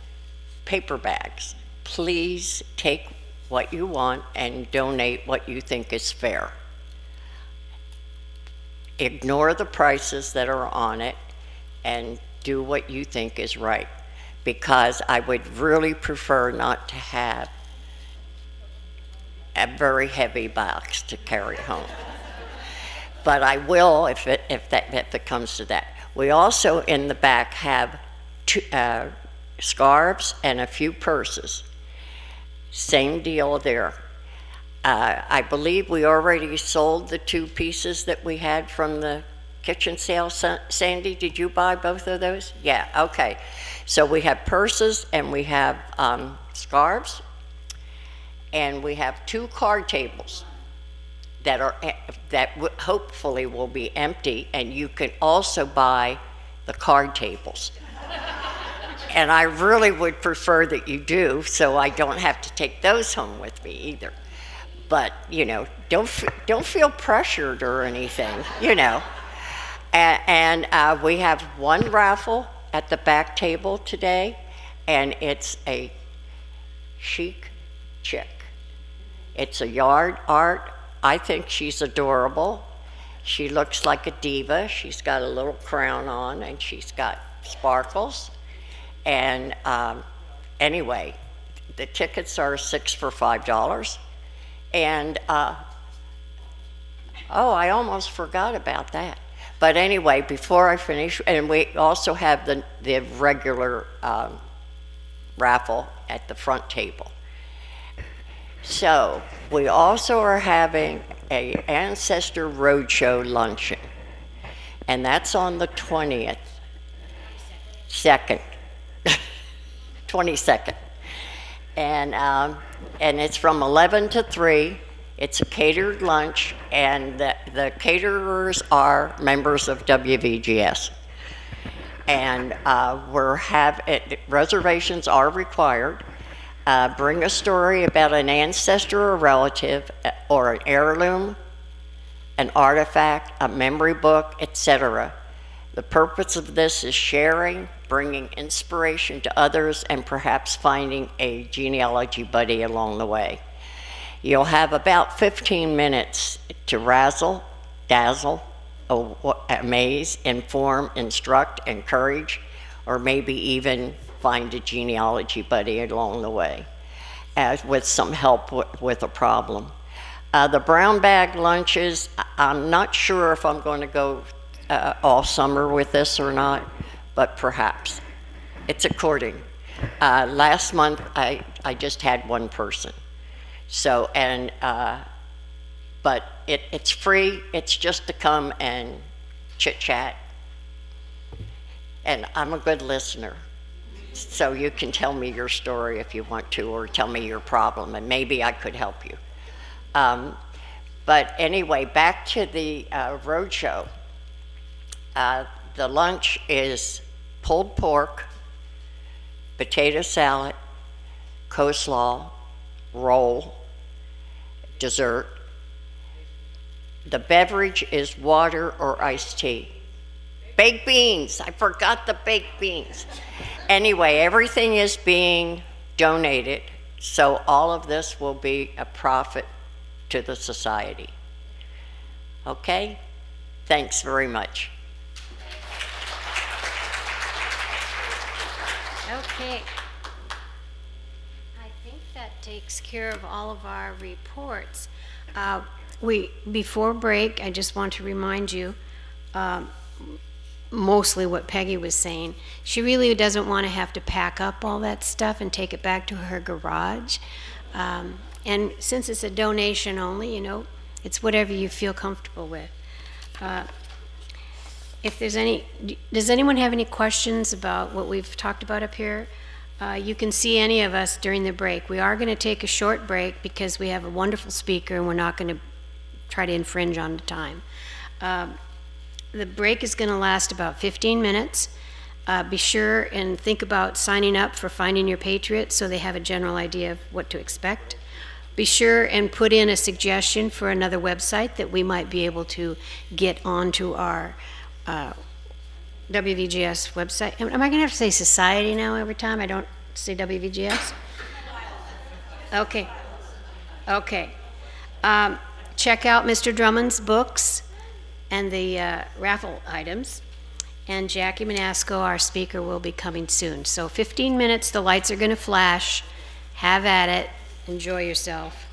Speaker 15: paper bags. Please take what you want and donate what you think is fair. Ignore the prices that are on it and do what you think is right, because I would really prefer not to have a very heavy box to carry home. But I will if it comes to that. We also in the back have scarves and a few purses. Same deal there. I believe we already sold the 2 pieces that we had from the kitchen sale. Sandy, did you buy both of those? Yeah, okay. So we have purses and we have scarves. And we have 2 card tables that are hopefully will be empty, and you can also buy the card tables. And I really would prefer that you do, so I don't have to take those home with me either. But, you know, don't feel pressured or anything, you know. And we have one raffle at the back table today, and it's a chic chick. It's a yard art. I think she's adorable. She looks like a diva. She's got a little crown on, and she's got sparkles. And anyway, the tickets are 6 for $5. And, oh, I almost forgot about that. But anyway, before I finish, and we also have the regular raffle at the front table. So we also are having a Ancestor Roadshow luncheon, and that's on the 22nd, and it's from 11 to 3. It's a catered lunch, and the caterers are members of WVGS. And reservations are required. Bring a story about an ancestor or relative, or an heirloom, an artifact, a memory book, etc. The purpose of this is sharing, bringing inspiration to others, and perhaps finding a genealogy buddy along the way. You'll have about 15 minutes to razzle, dazzle, amaze, inform, instruct, encourage, or maybe even find a genealogy buddy along the way, with some help with a problem. The brown bag lunches, I'm not sure if I'm going to go all summer with this or not, but perhaps. It's according. Last month, I just had one person. So, but it's free. It's just to come and chit chat. And I'm a good listener. So you can tell me your story if you want to, or tell me your problem, and maybe I could help you. But anyway, back to the roadshow. The lunch is pulled pork, potato salad, coleslaw, roll, dessert. The beverage is water or iced tea. Baked beans, I forgot the baked beans. Anyway, everything is being donated, so all of this will be a profit to the society. Okay? Thanks very much.
Speaker 1: Okay. I think that takes care of all of our reports. Before break, I just want to remind you, mostly what Peggy was saying. She really doesn't want to have to pack up all that stuff and take it back to her garage. And since it's a donation only, you know, it's whatever you feel comfortable with. If there's does anyone have any questions about what we've talked about up here? You can see any of us during the break. We are going to take a short break because we have a wonderful speaker and we're not going to try to infringe on the time. The break is going to last about 15 minutes. Be sure and think about signing up for Finding Your Patriot so they have a general idea of what to expect. Be sure and put in a suggestion for another website that we might be able to get onto our WVGS website. Am I going to have to say society now every time I don't say WVGS? Okay. Okay. Check out Mr. Drummond's books and the raffle items. And Jackie Manasco, our speaker, will be coming soon. So 15 minutes, the lights are going to flash. Have at it. Enjoy yourself.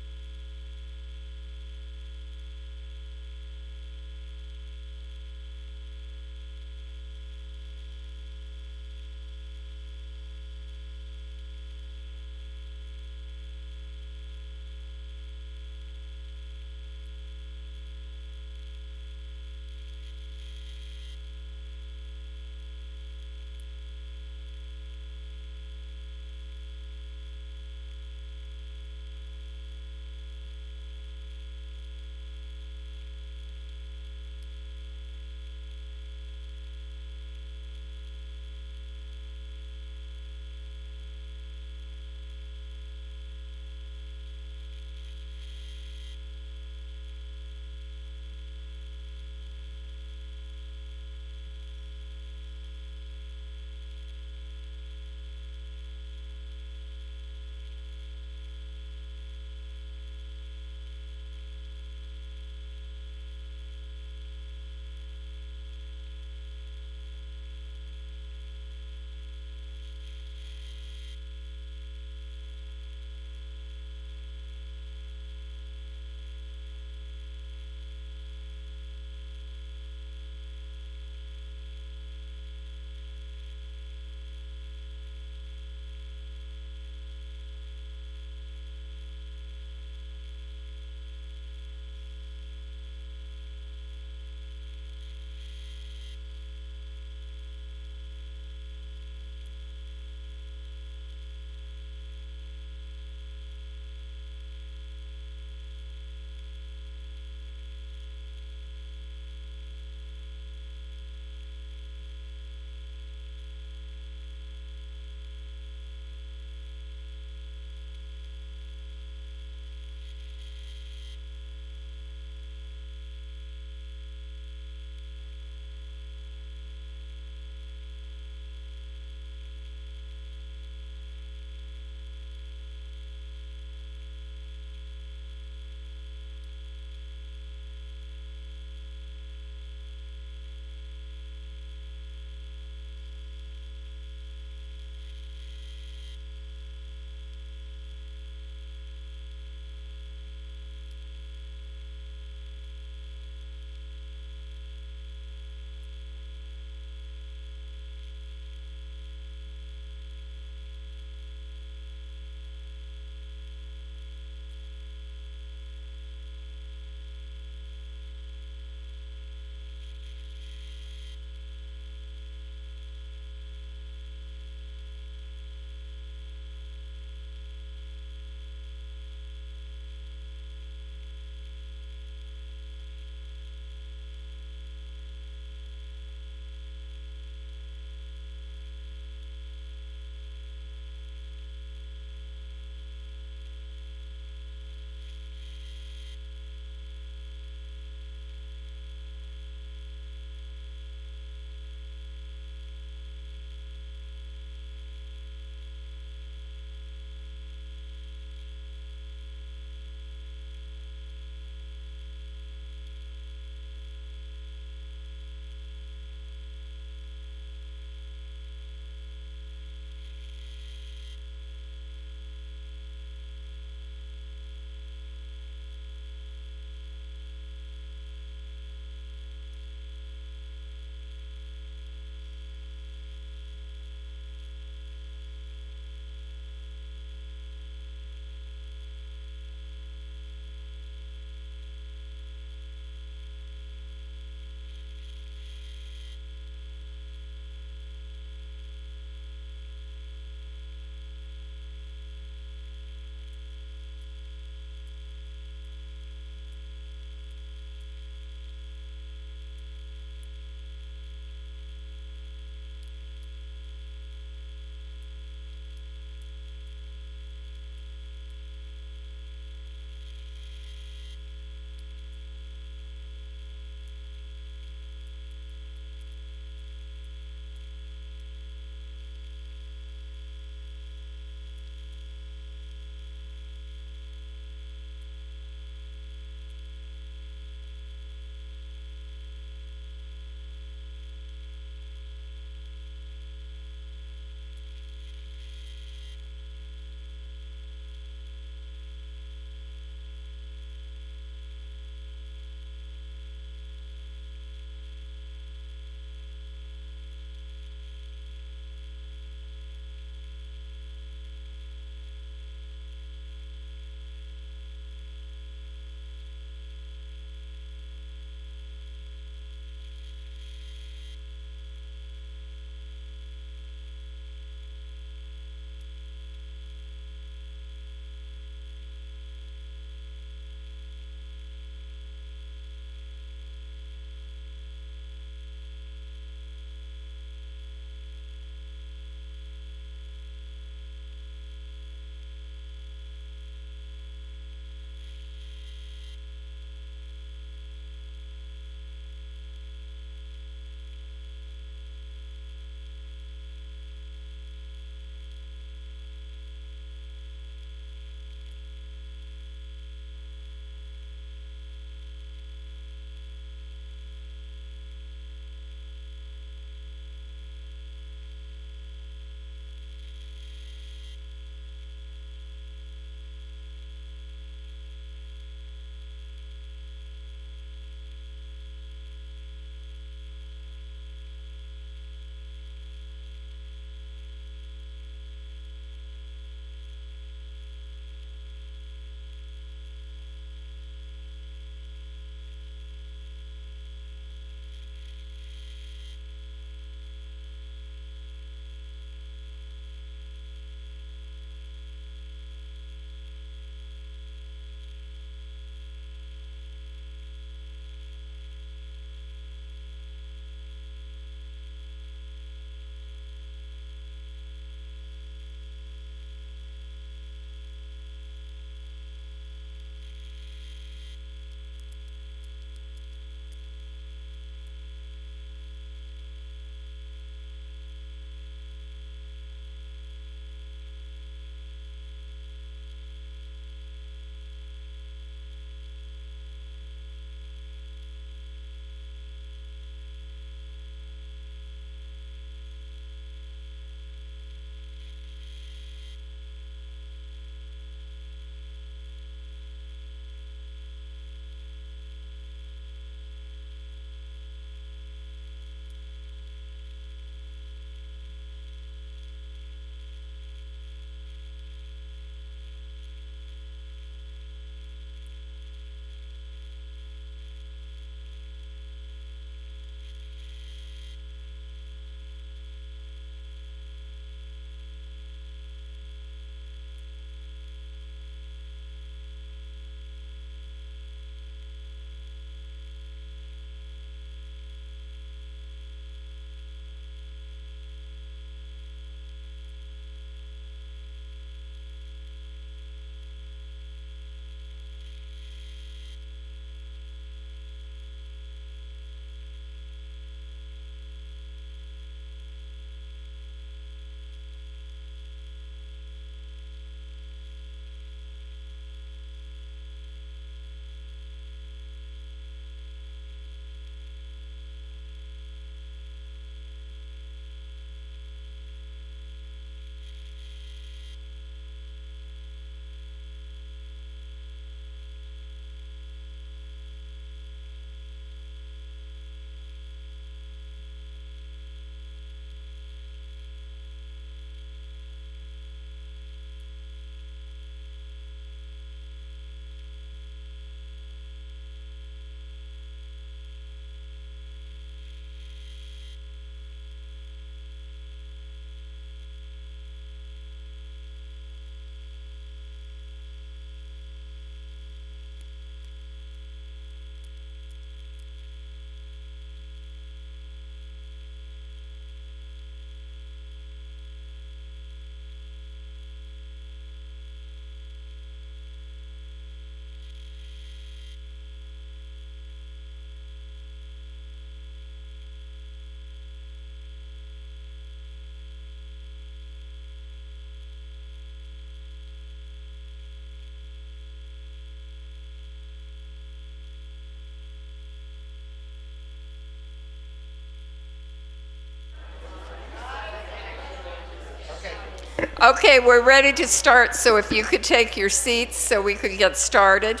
Speaker 14: Okay, we're ready to start, so if you could take your seats so we could get started.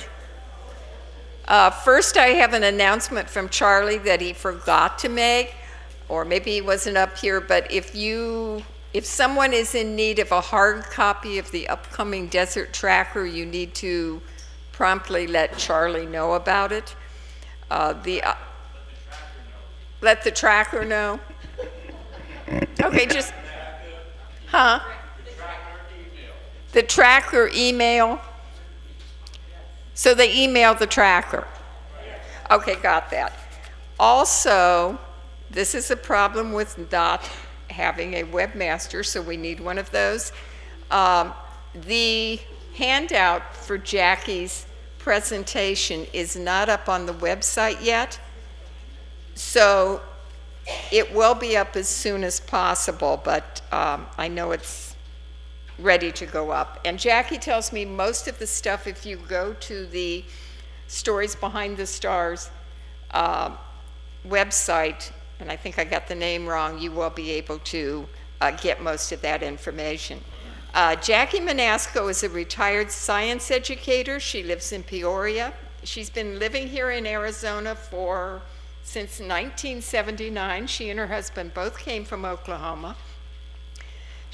Speaker 14: First, I have an announcement from Charlie that he forgot to make, or maybe he wasn't up here, but if someone is in need of a hard copy of the upcoming Desert Tracker, you need to promptly let Charlie know about it. Let the tracker know. Okay, just, huh? The tracker email. So they email the tracker. Okay, got that. Also, this is a problem with not having a webmaster, so we need one of those. The handout for Jackie's presentation is not up on the website yet, so it will be up as soon as possible, but I know it's ready to go up. And Jackie tells me most of the stuff, if you go to the Stories Behind the Stars website, and I think I got the name wrong, you will be able to get most of that information. Jackie Manasco is a retired science educator. She lives in Peoria. She's been living here in Arizona since 1979. She and her husband both came from Oklahoma.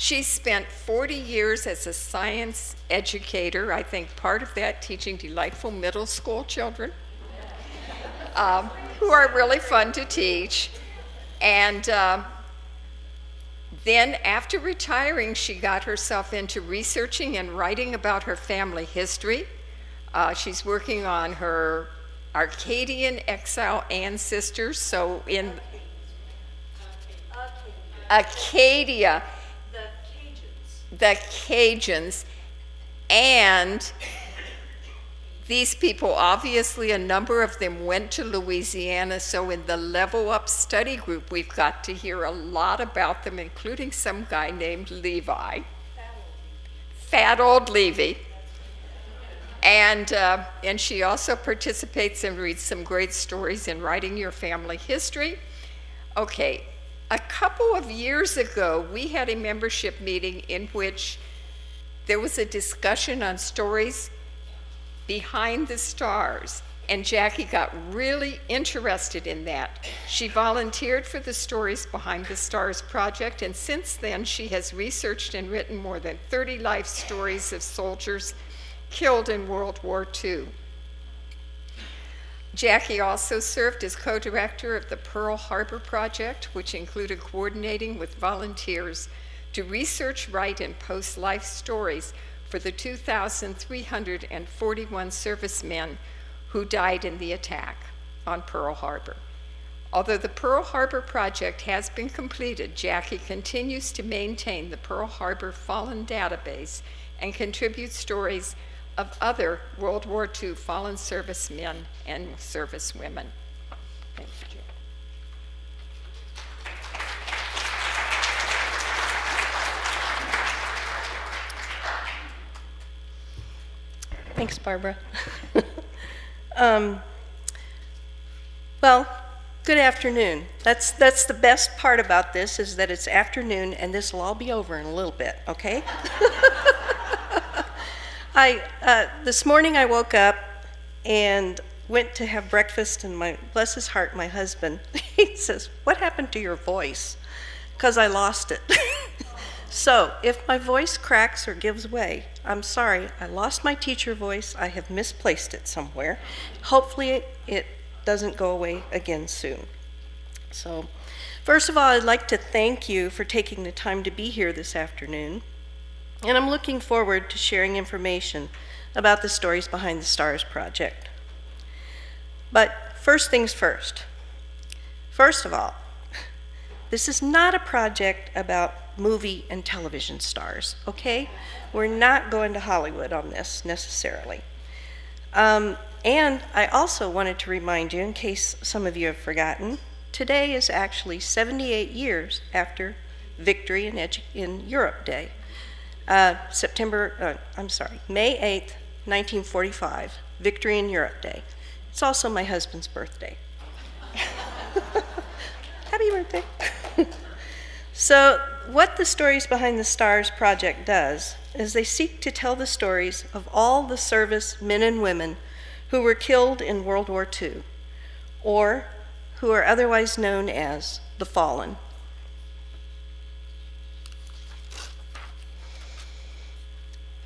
Speaker 14: She spent 40 years as a science educator, I think part of that teaching delightful middle school children, who are really fun to teach. And then after retiring, she got herself into researching and writing about her family history. She's working on her Acadian exile ancestors, so in Acadia, the Cajuns, and these people, obviously a number of them went to Louisiana, so in the Level Up study group we've got to hear a lot about them, including some guy named Levi, Fat Old Levy. And she also participates and reads some great stories in writing your family history. Okay. A couple of years ago, we had a membership meeting in which there was a discussion on stories behind the stars, and Jackie got really interested in that. She volunteered for the Stories Behind the Stars project, and since then she has researched and written more than 30 life stories of soldiers killed in World War II. Jackie also served as co-director of the Pearl Harbor Project, which included coordinating with volunteers to research, write, and post life stories for the 2,341 servicemen who died in the attack on Pearl Harbor. Although the Pearl Harbor Project has been completed, Jackie continues to maintain the Pearl Harbor Fallen database and contributes stories of other World War II fallen servicemen and servicewomen. Thank you, Jim.
Speaker 16: Thanks, Barbara. Well, good afternoon. That's the best part about this, is that it's afternoon and this will all be over in a little bit, okay? This morning I woke up and went to have breakfast, and bless his heart, my husband, he says, "What happened to your voice?" Because I lost it. So if my voice cracks or gives way, I'm sorry. I lost my teacher voice. I have misplaced it somewhere. Hopefully it doesn't go away again soon. So first of all, I'd like to thank you for taking the time to be here this afternoon. And I'm looking forward to sharing information about the Stories Behind the Stars project. But first things first. First of all, this is not a project about movie and television stars, okay? We're not going to Hollywood on this necessarily. And I also wanted to remind you, in case some of you have forgotten, today is actually 78 years after Victory in Europe Day. May 8th, 1945, Victory in Europe Day. It's also my husband's birthday. Happy birthday. So what the Stories Behind the Stars project does is they seek to tell the stories of all the service men and women who were killed in World War II, or who are otherwise known as the fallen.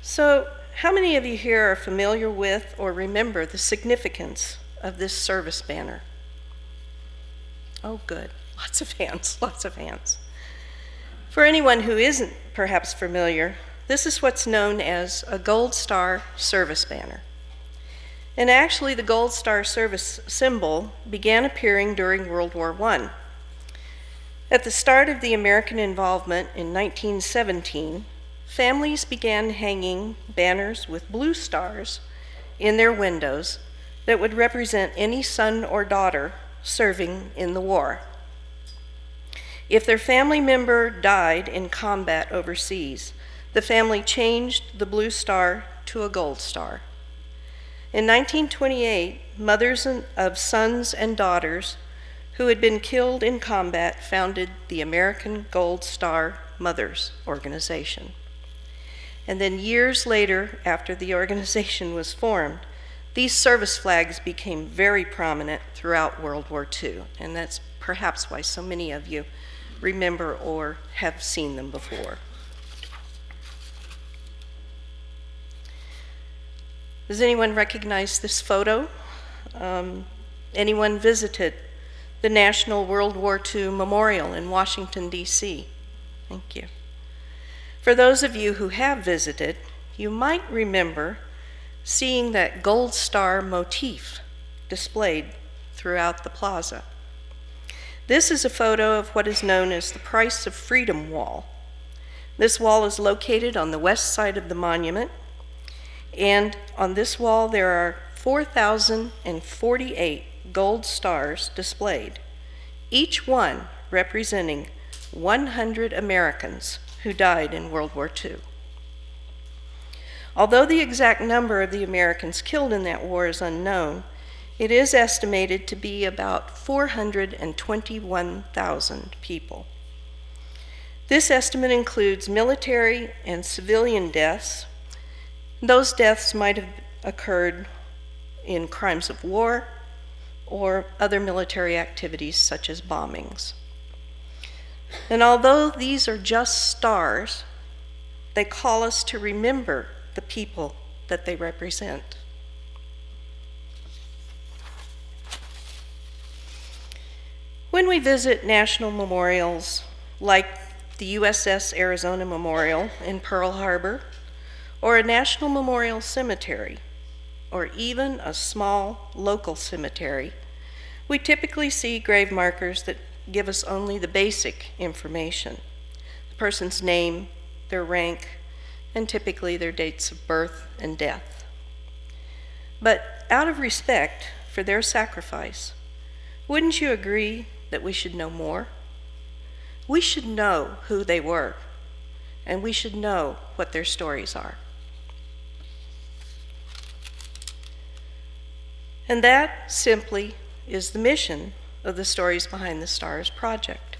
Speaker 16: So, how many of you here are familiar with or remember the significance of this service banner? Oh, good. Lots of hands, lots of hands. For anyone who isn't perhaps familiar, this is what's known as a Gold Star service banner. And actually, the Gold Star service symbol began appearing during World War I. At the start of the American involvement in 1917, families began hanging banners with blue stars in their windows that would represent any son or daughter serving in the war. If their family member died in combat overseas, the family changed the blue star to a gold star. In 1928, mothers of sons and daughters who had been killed in combat founded the American Gold Star Mothers Organization. And then years later, after the organization was formed, these service flags became very prominent throughout World War II, and that's perhaps why so many of you remember or have seen them before. Does anyone recognize this photo? Anyone visited the National World War II Memorial in Washington, D.C.? Thank you. For those of you who have visited, you might remember seeing that gold star motif displayed throughout the plaza. This is a photo of what is known as the Price of Freedom Wall. This wall is located on the west side of the monument, and on this wall there are 4,048 gold stars displayed, each one representing 100 Americans who died in World War II. Although the exact number of the Americans killed in that war is unknown, it is estimated to be about 421,000 people. This estimate includes military and civilian deaths. Those deaths might have occurred in crimes of war or other military activities such as bombings. And although these are just stars, they call us to remember the people that they represent. When we visit national memorials like the USS Arizona Memorial in Pearl Harbor, or a national memorial cemetery, or even a small local cemetery, we typically see grave markers that give us only the basic information: the person's name, their rank, and typically their dates of birth and death. But out of respect for their sacrifice, wouldn't you agree that we should know more? We should know who they were, and we should know what their stories are. And that simply is the mission of the Stories Behind the Stars project.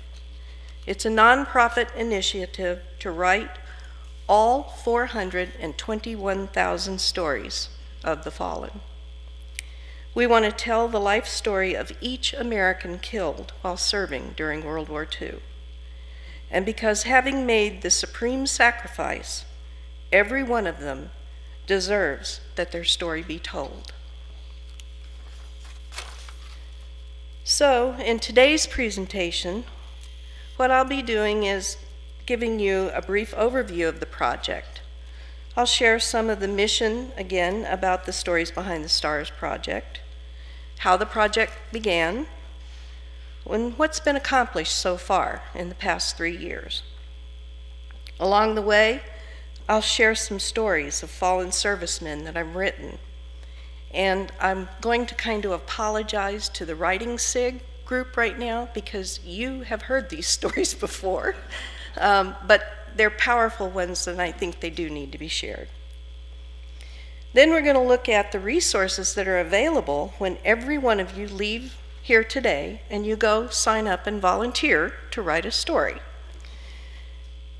Speaker 16: It's a nonprofit initiative to write all 421,000 stories of the fallen. We want to tell the life story of each American killed while serving during World War II. And because having made the supreme sacrifice, every one of them deserves that their story be told. So, in today's presentation, what I'll be doing is giving you a brief overview of the project. I'll share some of the mission, again, about the Stories Behind the Stars project, how the project began, and what's been accomplished so far in the past 3 years. Along the way, I'll share some stories of fallen servicemen that I've written. And I'm going to kind of apologize to the writing SIG group right now because you have heard these stories before, but they're powerful ones and I think they do need to be shared. Then we're going to look at the resources that are available when every one of you leave here today and you go sign up and volunteer to write a story.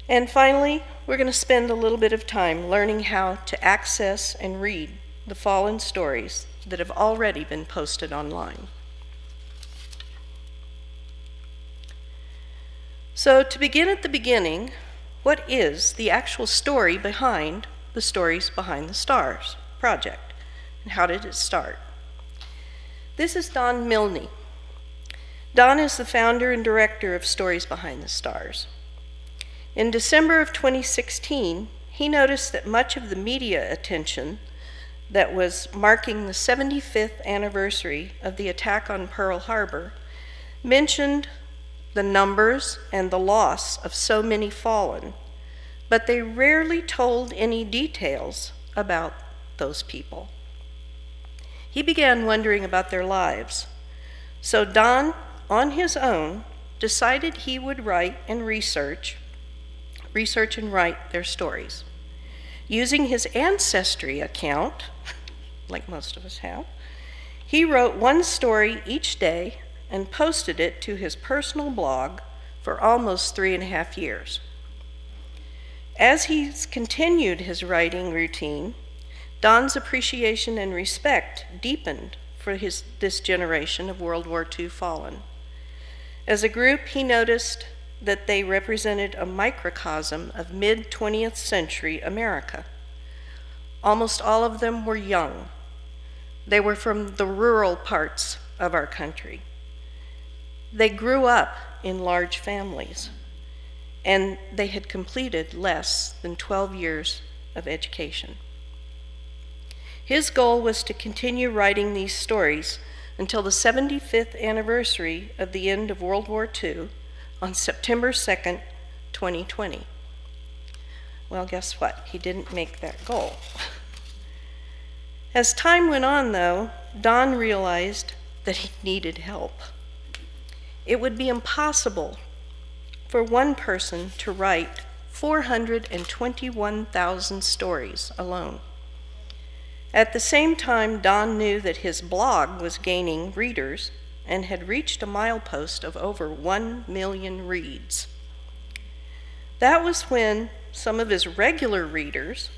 Speaker 16: And finally, we're going to spend a little bit of time learning how to access and read the fallen stories that have already been posted online. So to begin at the beginning, what is the actual story behind the Stories Behind the Stars project, and how did it start? This is Don Milne. Don is the founder and director of Stories Behind the Stars. In December of 2016, he noticed that much of the media attention that was marking the 75th anniversary of the attack on Pearl Harbor mentioned the numbers and the loss of so many fallen, but they rarely told any details about those people. He began wondering about their lives. So Don, on his own, decided he would write and research and write their stories. Using his Ancestry account, like most of us have, he wrote one story each day and posted it to his personal blog for almost 3.5 years. As he's continued his writing routine, Don's appreciation and respect deepened for this generation of World War II fallen. As a group, he noticed that they represented a microcosm of mid-20th century America. Almost all of them were young. They were from the rural parts of our country. They grew up in large families, and they had completed less than 12 years of education. His goal was to continue writing these stories until the 75th anniversary of the end of World War II on September 2nd, 2020. Well, guess what? He didn't make that goal. As time went on, though, Don realized that he needed help. It would be impossible for one person to write 421,000 stories alone. At the same time, Don knew that his blog was gaining readers and had reached a milepost of over 1 million reads. That was when some of his regular readers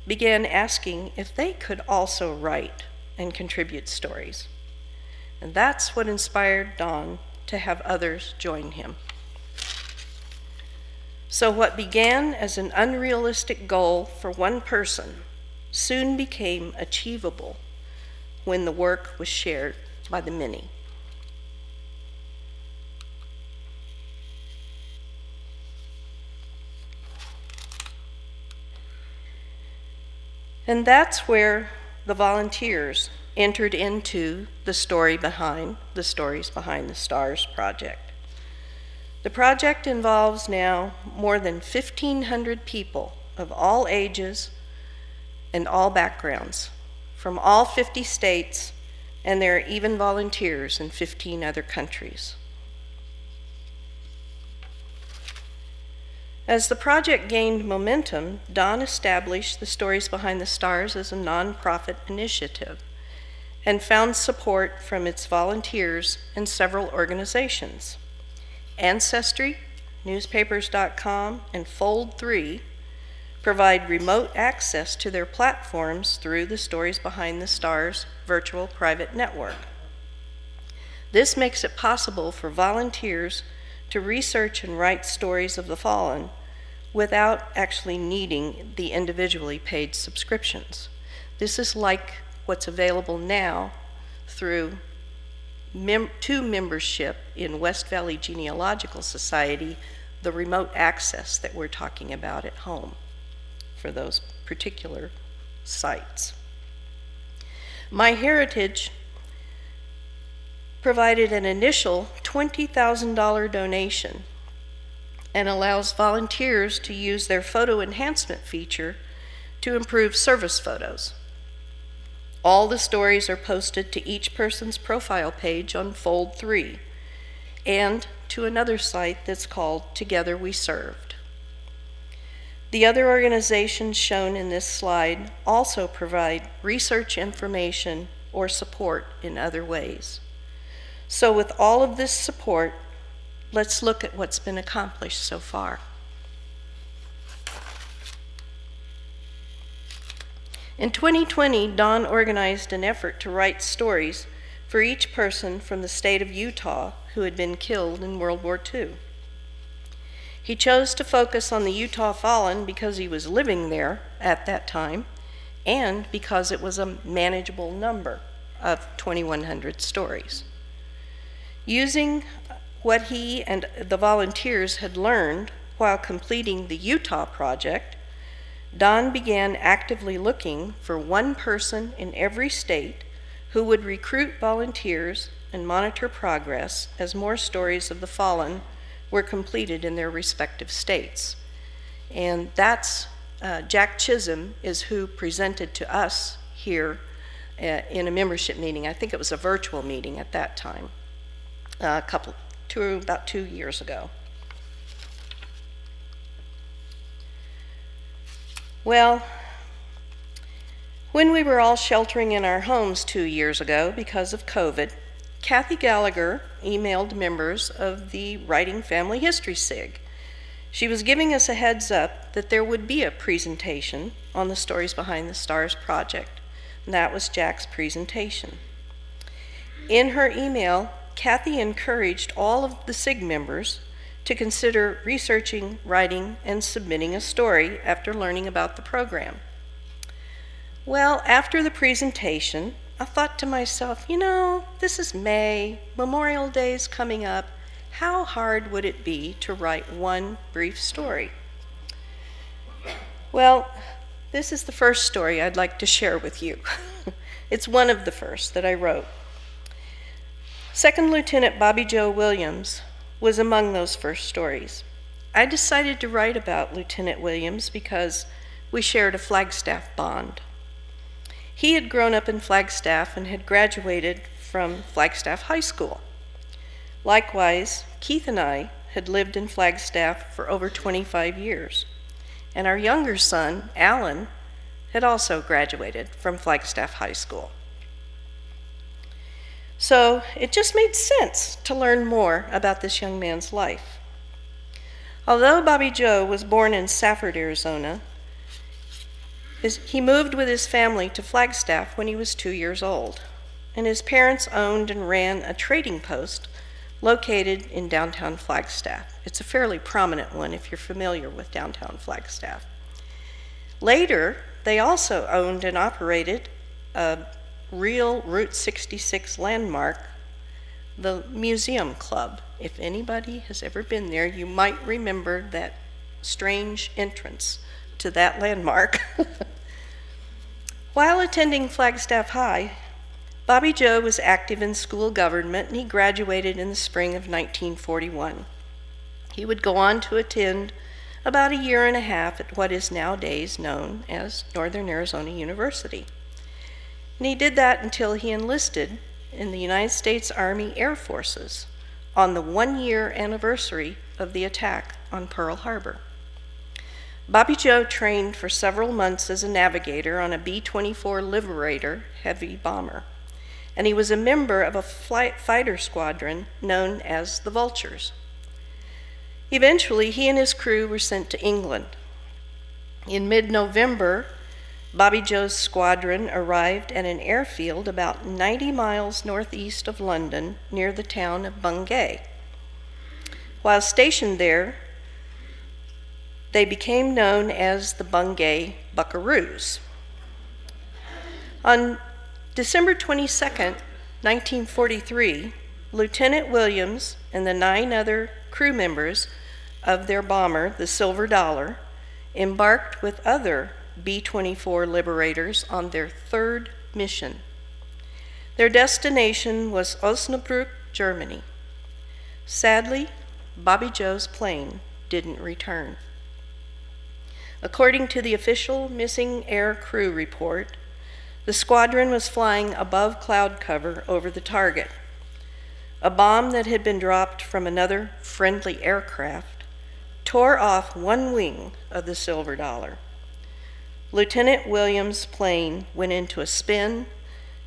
Speaker 16: began asking if they could also write and contribute stories. And that's what inspired Don to have others join him. So what began as an unrealistic goal for one person soon became achievable when the work was shared by the many. And that's where the volunteers entered into the Stories Behind the Stars project. The project involves now more than 1,500 people of all ages and all backgrounds from all 50 states, and there are even volunteers in 15 other countries. As the project gained momentum, Don established the Stories Behind the Stars as a nonprofit initiative and found support from its volunteers and several organizations. Ancestry, newspapers.com, and Fold3 provide remote access to their platforms through the Stories Behind the Stars virtual private network. This makes it possible for volunteers to research and write stories of the fallen without actually needing the individually paid subscriptions. This is like what's available now through to membership in West Valley Genealogical Society, the remote access that we're talking about at home for those particular sites. MyHeritage provided an initial $20,000 donation and allows volunteers to use their photo enhancement feature to improve service photos. All the stories are posted to each person's profile page on Fold3 and to another site that's called Together We Served. The other organizations shown in this slide also provide research information or support in other ways. So with all of this support, let's look at what's been accomplished so far. In 2020, Don organized an effort to write stories for each person from the state of Utah who had been killed in World War II. He chose to focus on the Utah fallen because he was living there at that time and because it was a manageable number of 2,100 stories. Using what he and the volunteers had learned while completing the Utah project, Don began actively looking for one person in every state who would recruit volunteers and monitor progress as more stories of the fallen were completed in their respective states. And that's Jack Chisholm is who presented to us here in a membership meeting. I think it was a virtual meeting at that time, about 2 years ago. Well, when we were all sheltering in our homes 2 years ago because of COVID, Kathy Gallagher emailed members of the Writing Family History SIG. She was giving us a heads up that there would be a presentation on the Stories Behind the Stars project, and that was Jack's presentation. In her email, Kathy encouraged all of the SIG members to consider researching, writing, and submitting a story after learning about the program. Well, after the presentation, I thought to myself, you know, this is May, Memorial Day's coming up. How hard would it be to write one brief story? Well, this is the first story I'd like to share with you. It's one of the first that I wrote. Second Lieutenant Bobby Joe Williams was among those first stories. I decided to write about Lieutenant Williams because we shared a Flagstaff bond. He had grown up in Flagstaff and had graduated from Flagstaff High School. Likewise, Keith and I had lived in Flagstaff for over 25 years, and our younger son, Alan, had also graduated from Flagstaff High School. So it just made sense to learn more about this young man's life. Although Bobby Joe was born in Safford, Arizona, he moved with his family to Flagstaff when he was 2 years old, and his parents owned and ran a trading post located in downtown Flagstaff. It's a fairly prominent one if you're familiar with downtown Flagstaff. Later, they also owned and operated a real Route 66 landmark, the Museum Club. If anybody has ever been there, you might remember that strange entrance to that landmark. While attending Flagstaff High, Bobby Joe was active in school government, and he graduated in the spring of 1941. He would go on to attend about a year and a half at what is nowadays known as Northern Arizona University. And he did that until he enlisted in the United States Army Air Forces on the 1-year anniversary of the attack on Pearl Harbor. Bobby Joe trained for several months as a navigator on a B-24 Liberator heavy bomber, and he was a member of a fighter squadron known as the Vultures. Eventually, he and his crew were sent to England. In mid-November, Bobby Joe's squadron arrived at an airfield about 90 miles northeast of London near the town of Bungay. While stationed there, they became known as the Bungay Buckaroos. On December 22, 1943, Lieutenant Williams and the 9 other crew members of their bomber, the Silver Dollar, embarked with other B-24 Liberators on their 3rd mission. Their destination was Osnabrück, Germany. Sadly, Bobby Joe's plane didn't return. According to the official missing air crew report, the squadron was flying above cloud cover over the target. A bomb that had been dropped from another friendly aircraft tore off one wing of the Silver Dollar. Lieutenant Williams' plane went into a spin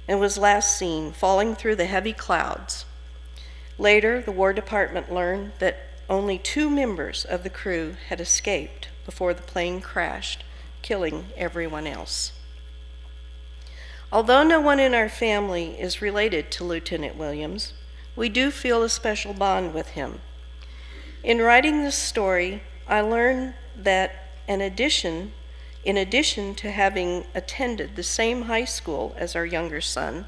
Speaker 16: and was last seen falling through the heavy clouds. Later, the War Department learned that only 2 members of the crew had escaped before the plane crashed, killing everyone else. Although no one in our family is related to Lieutenant Williams, we do feel a special bond with him. In writing this story, I learned that in addition to having attended the same high school as our younger son,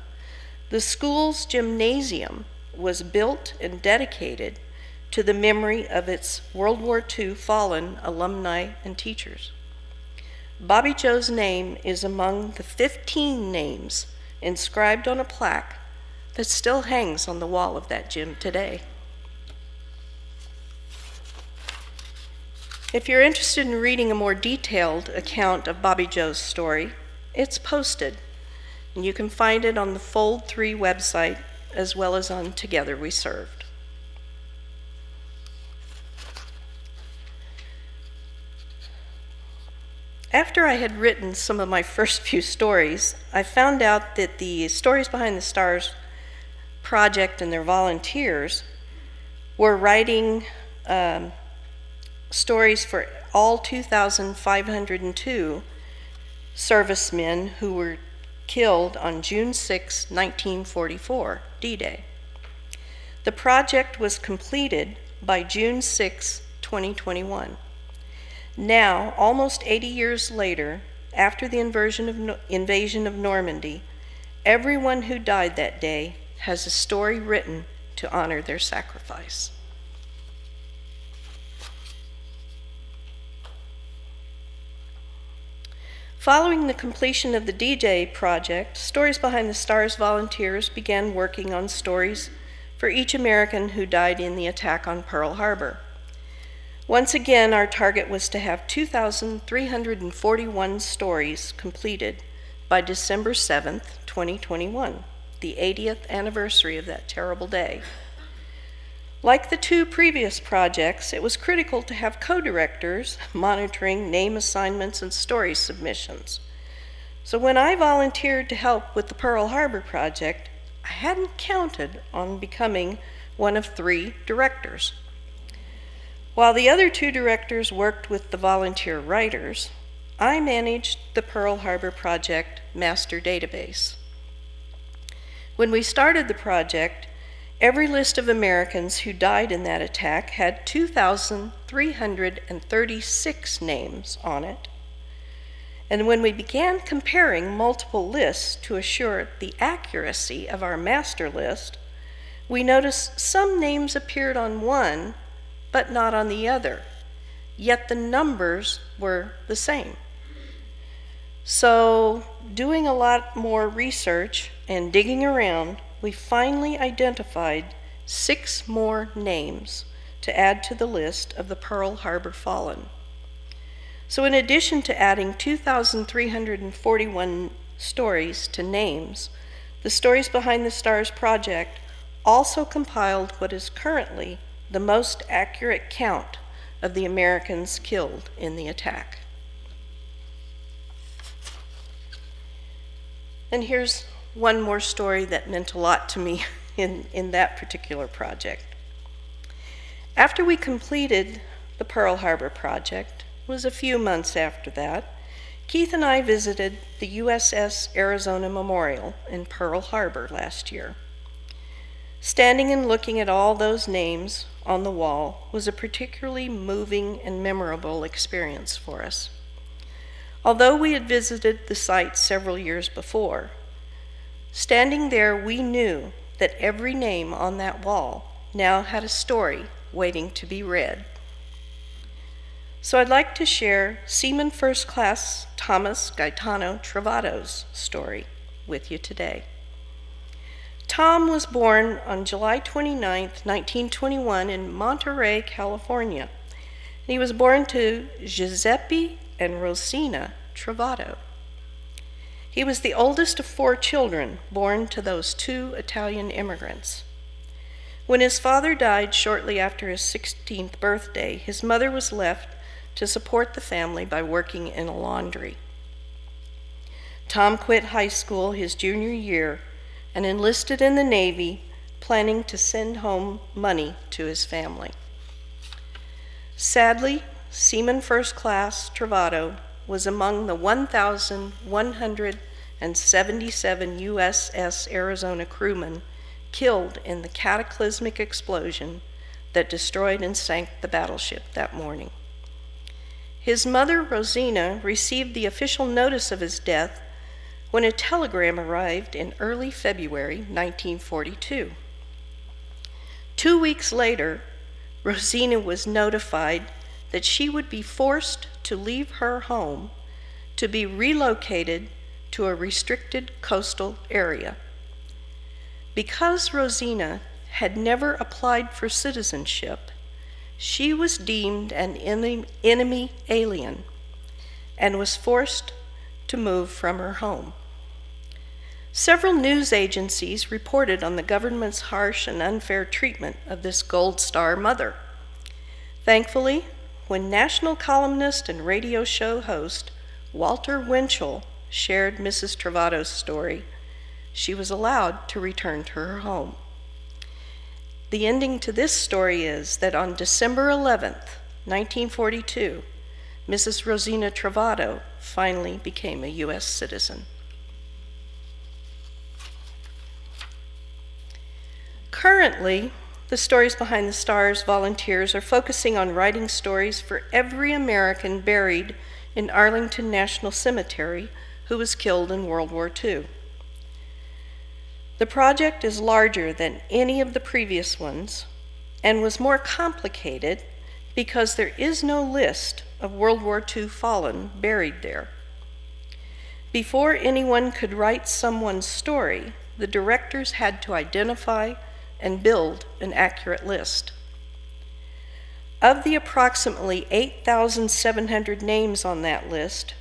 Speaker 16: the school's gymnasium was built and dedicated to the memory of its World War II fallen alumni and teachers. Bobby Joe's name is among the 15 names inscribed on a plaque that still hangs on the wall of that gym today. If you're interested in reading a more detailed account of Bobby Joe's story, it's posted, and you can find it on the Fold 3 website as well as on Together We Served. After I had written some of my first few stories, I found out that the Stories Behind the Stars project and their volunteers were writing stories for all 2,502 servicemen who were killed on June 6, 1944, D-Day. The project was completed by June 6, 2021. Now, almost 80 years later, after the invasion of Normandy, everyone who died that day has a story written to honor their sacrifice. Following the completion of the D-Day project, Stories Behind the Stars volunteers began working on stories for each American who died in the attack on Pearl Harbor. Once again, our target was to have 2,341 stories completed by December 7th, 2021, the 80th anniversary of that terrible day. Like the two previous projects, it was critical to have co-directors monitoring name assignments and story submissions. So when I volunteered to help with the Pearl Harbor project, I hadn't counted on becoming one of 3 directors. While the other 2 directors worked with the volunteer writers, I managed the Pearl Harbor project master database. When we started the project, every list of Americans who died in that attack had 2,336 names on it. And when we began comparing multiple lists to assure the accuracy of our master list, we noticed some names appeared on one, but not on the other, yet the numbers were the same. So, doing a lot more research and digging around, we finally identified 6 more names to add to the list of the Pearl Harbor fallen. So in addition to adding 2,341 stories to names, the Stories Behind the Stars project also compiled what is currently the most accurate count of the Americans killed in the attack. And here's one more story that meant a lot to me in that particular project. After we completed the Pearl Harbor project, it was a few months after that, Keith and I visited the USS Arizona Memorial in Pearl Harbor last year. Standing and looking at all those names on the wall was a particularly moving and memorable experience for us. Although we had visited the site several years before, standing there we knew that every name on that wall now had a story waiting to be read. So I'd like to share Seaman First Class Thomas Gaetano Travato's story with you today. Tom was born on July 29, 1921 in Monterey, California. He was born to Giuseppe and Rosina Travato. He was the oldest of 4 children born to those 2 Italian immigrants. When his father died shortly after his 16th birthday, his mother was left to support the family by working in a laundry. Tom quit high school his junior year and enlisted in the Navy, planning to send home money to his family. Sadly, Seaman First Class Travato was among the 1,100 and 77 USS Arizona crewmen killed in the cataclysmic explosion that destroyed and sank the battleship that morning. His mother, Rosina, received the official notice of his death when a telegram arrived in early February 1942. 2 weeks later, Rosina was notified that she would be forced to leave her home to be relocated to a restricted coastal area. Because Rosina had never applied for citizenship, she was deemed an enemy alien and was forced to move from her home. Several news agencies reported on the government's harsh and unfair treatment of this Gold Star mother. Thankfully, when national columnist and radio show host Walter Winchell shared Mrs. Travato's story, she was allowed to return to her home. The ending to this story is that on December 11th, 1942, Mrs. Rosina Travato finally became a U.S. citizen. Currently, the Stories Behind the Stars volunteers are focusing on writing stories for every American buried in Arlington National Cemetery who was killed in World War II. The project is larger than any of the previous ones and was more complicated because there is no list of World War II fallen buried there. Before anyone could write someone's story, the directors had to identify and build an accurate list. Of the approximately 8,700 names on that list,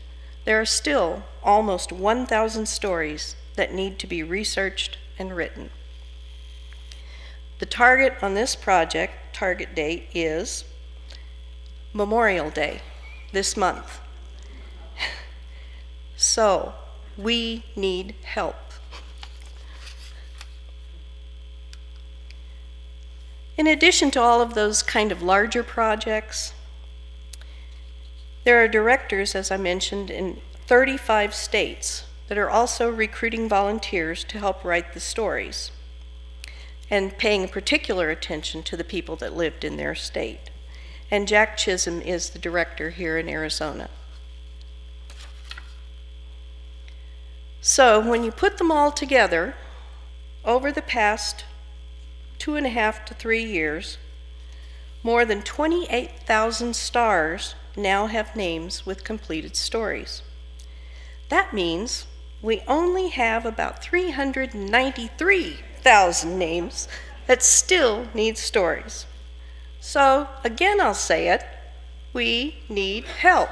Speaker 16: there are still almost 1,000 stories that need to be researched and written. The target on this project, target date, is Memorial Day this month. So, we need help. In addition to all of those kind of larger projects, there are directors, as I mentioned, in 35 states that are also recruiting volunteers to help write the stories and paying particular attention to the people that lived in their state. And Jack Chisholm is the director here in Arizona. So when you put them all together, over the past 2.5 to 3 years, more than 28,000 stars now have names with completed stories. That means we only have about 393,000 names that still need stories. So, again, I'll say it, we need help.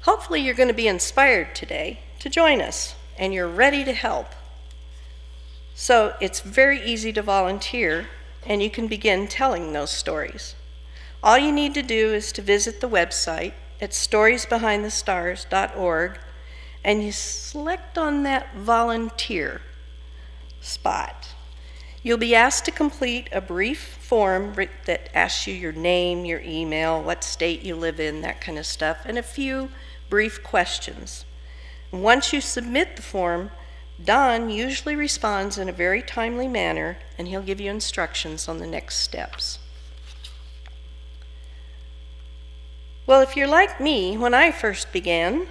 Speaker 16: Hopefully you're going to be inspired today to join us, and you're ready to help. So it's very easy to volunteer, and you can begin telling those stories. All you need to do is to visit the website at storiesbehindthestars.org, and you select on that volunteer spot. You'll be asked to complete a brief form that asks you your name, your email, what state you live in, that kind of stuff, and a few brief questions. Once you submit the form, Don usually responds in a very timely manner, and he'll give you instructions on the next steps. Well, if you're like me, when I first began,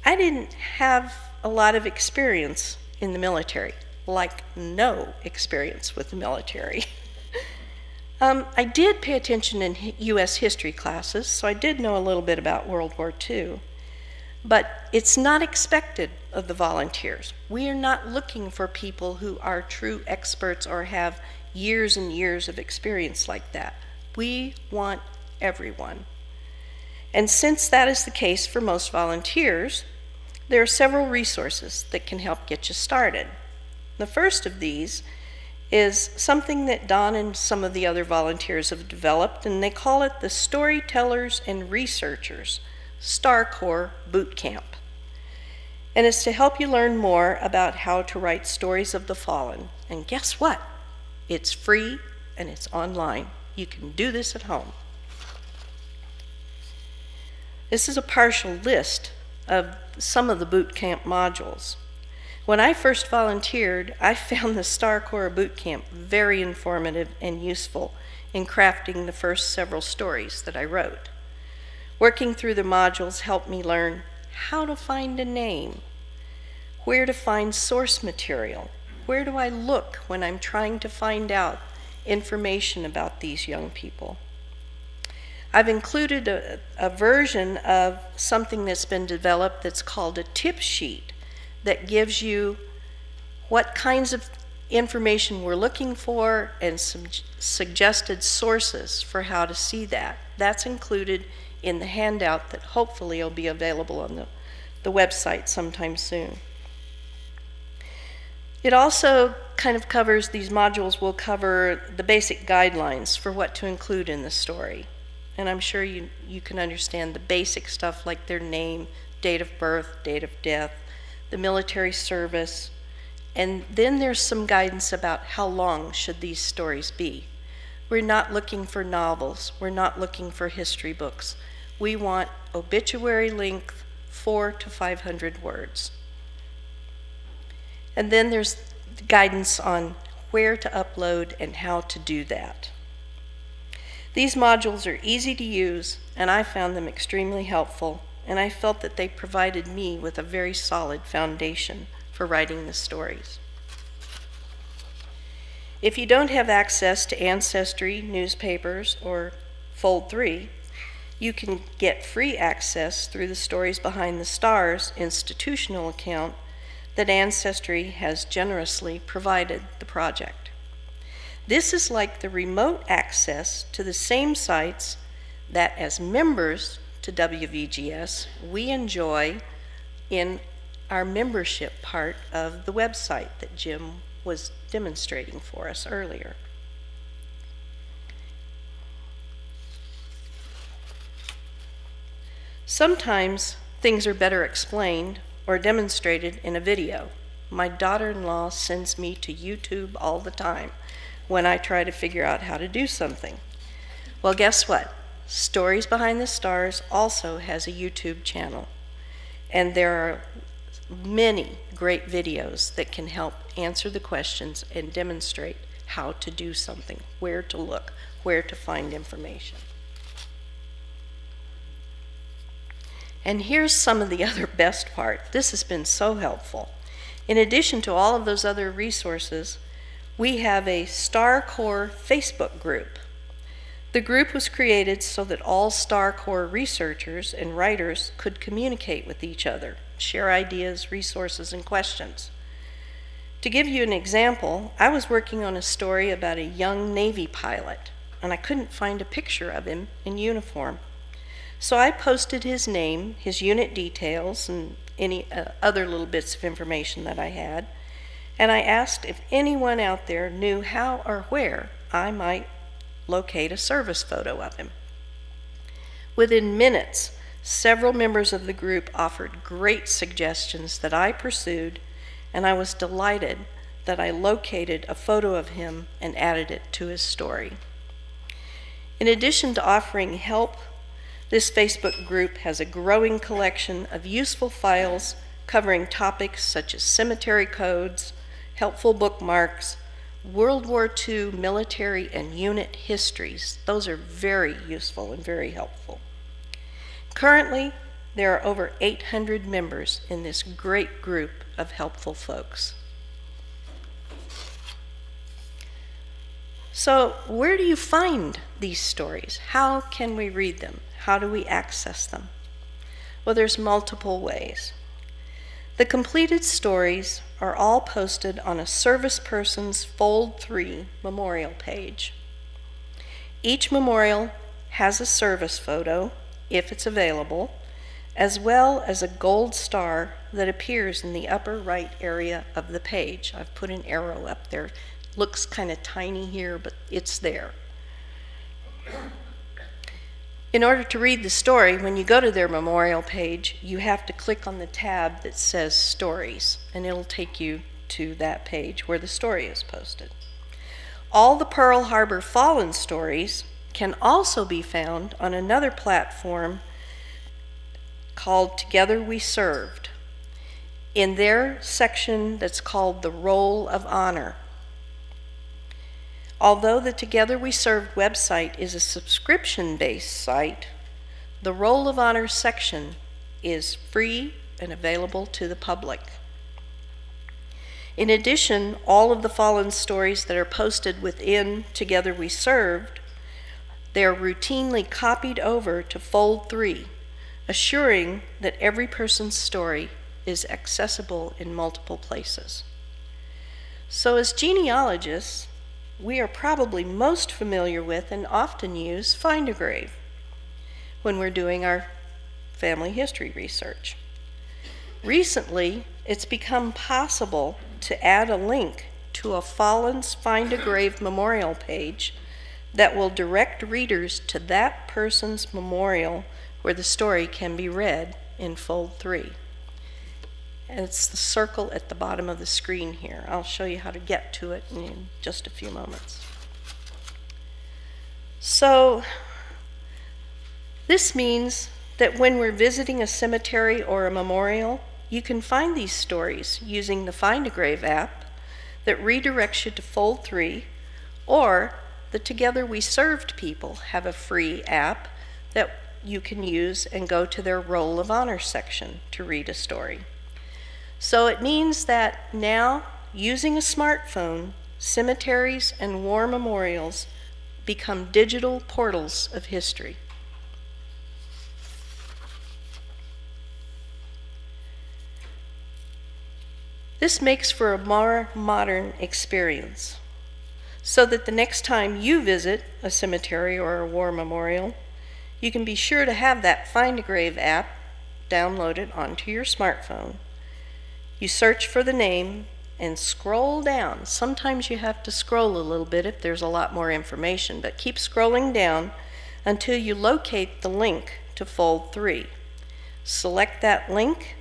Speaker 16: I didn't have a lot of experience in the military, like no experience with the military. I did pay attention in U.S. history classes, so I did know a little bit about World War II. But it's not expected of the volunteers. We are not looking for people who are true experts or have years and years of experience like that. We want everyone. And since that is the case for most volunteers, there are several resources that can help get you started. The first of these is something that Don and some of the other volunteers have developed, and they call it the Storytellers and Researchers Star Corps Boot Camp. And it's to help you learn more about how to write stories of the fallen. And guess what? It's free and it's online. You can do this at home. This is a partial list of some of the boot camp modules. When I first volunteered, I found the Star Corps boot camp very informative and useful in crafting the first several stories that I wrote. Working through the modules helped me learn how to find a name, where to find source material, where do I look when I'm trying to find out information about these young people. I've included a version of something that's been developed that's called a tip sheet that gives you what kinds of information we're looking for and some suggested sources for how to see that. That's included in the handout that hopefully will be available on the website sometime soon. It also kind of covers, these modules will cover the basic guidelines for what to include in the story. And I'm sure you can understand the basic stuff like their name, date of birth, date of death, the military service, and then there's some guidance about how long should these stories be. We're not looking for novels, we're not looking for history books. We want obituary length, 400 to 500 words. And then there's guidance on where to upload and how to do that. These modules are easy to use, and I found them extremely helpful, and I felt that they provided me with a very solid foundation for writing the stories. If you don't have access to Ancestry, newspapers, or Fold 3, you can get free access through the Stories Behind the Stars institutional account that Ancestry has generously provided the project. This is like the remote access to the same sites that as members to WVGS we enjoy in our membership part of the website that Jim was demonstrating for us earlier. Sometimes things are better explained or demonstrated in a video. My daughter-in-law sends me to YouTube all the time when I try to figure out how to do something. Well, guess what? Stories Behind the Stars also has a YouTube channel, and there are many great videos that can help answer the questions and demonstrate how to do something, where to look, where to find information. And here's some of the other best part. This has been so helpful. In addition to all of those other resources, we have a Star Corps Facebook group. The group was created so that all Star Corps researchers and writers could communicate with each other, share ideas, resources, and questions. To give you an example, I was working on a story about a young Navy pilot, and I couldn't find a picture of him in uniform. So I posted his name, his unit details, and any other little bits of information that I had, and I asked if anyone out there knew how or where I might locate a service photo of him. Within minutes, several members of the group offered great suggestions that I pursued, and I was delighted that I located a photo of him and added it to his story. In addition to offering help, this Facebook group has a growing collection of useful files covering topics such as cemetery codes, helpful bookmarks, World War II military and unit histories. Those are very useful and very helpful. Currently, there are over 800 members in this great group of helpful folks. So, where do you find these stories? How can we read them? How do we access them? Well, there's multiple ways. The completed stories are all posted on a service person's Fold 3 memorial page. Each memorial has a service photo, if it's available, as well as a gold star that appears in the upper right area of the page. I've put an arrow up there. Looks kind of tiny here, but it's there. In order to read the story, when you go to their memorial page, you have to click on the tab that says Stories, and it'll take you to that page where the story is posted. All the Pearl Harbor Fallen stories can also be found on another platform called Together We Served, in their section that's called the Roll of Honor. Although the Together We Served website is a subscription-based site, the Roll of Honor section is free and available to the public. In addition, all of the fallen stories that are posted within Together We Served, they are routinely copied over to Fold 3, assuring that every person's story is accessible in multiple places. So as genealogists, we are probably most familiar with and often use Find a Grave when we're doing our family history research. Recently, it's become possible to add a link to a Fallen's Find a Grave memorial page that will direct readers to that person's memorial where the story can be read in Fold 3. And it's the circle at the bottom of the screen here. I'll show you how to get to it in just a few moments. So, this means that when we're visiting a cemetery or a memorial, you can find these stories using the Find a Grave app that redirects you to Fold 3, or the Together We Served people have a free app that you can use and go to their Roll of Honor section to read a story. So it means that now, using a smartphone, cemeteries and war memorials become digital portals of history. This makes for a more modern experience, so that the next time you visit a cemetery or a war memorial, you can be sure to have that Find a Grave app downloaded onto your smartphone. You search for the name and scroll down. Sometimes you have to scroll a little bit if there's a lot more information, but keep scrolling down until you locate the link to Fold 3. Select that link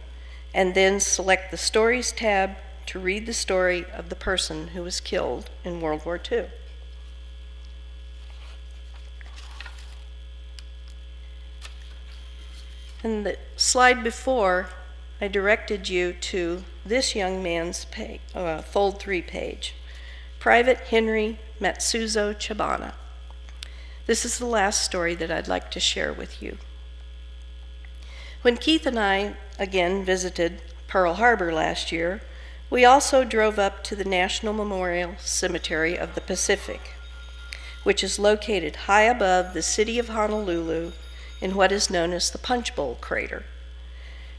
Speaker 16: and then select the Stories tab to read the story of the person who was killed in World War II. In the slide before, I directed you to this young man's page, Fold 3 page, Private Henry Matsuzo Chibana. This is the last story that I'd like to share with you. When Keith and I again visited Pearl Harbor last year, we also drove up to the National Memorial Cemetery of the Pacific, which is located high above the city of Honolulu in what is known as the Punch Bowl Crater.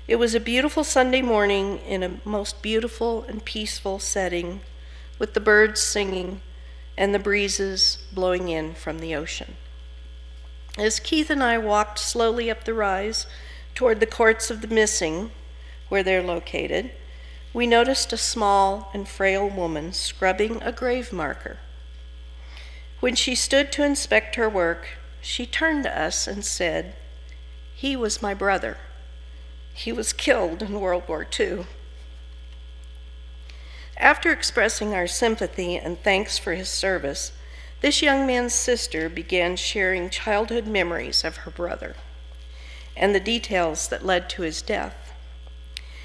Speaker 16: It was a beautiful Sunday morning in a most beautiful and peaceful setting, with the birds singing and the breezes blowing in from the ocean. As Keith and I walked slowly up the rise toward the Courts of the Missing, where they're located, we noticed a small and frail woman scrubbing a grave marker. When she stood to inspect her work, she turned to us and said, "He was my brother. He was killed in World War II." After expressing our sympathy and thanks for his service, this young man's sister began sharing childhood memories of her brother and the details that led to his death.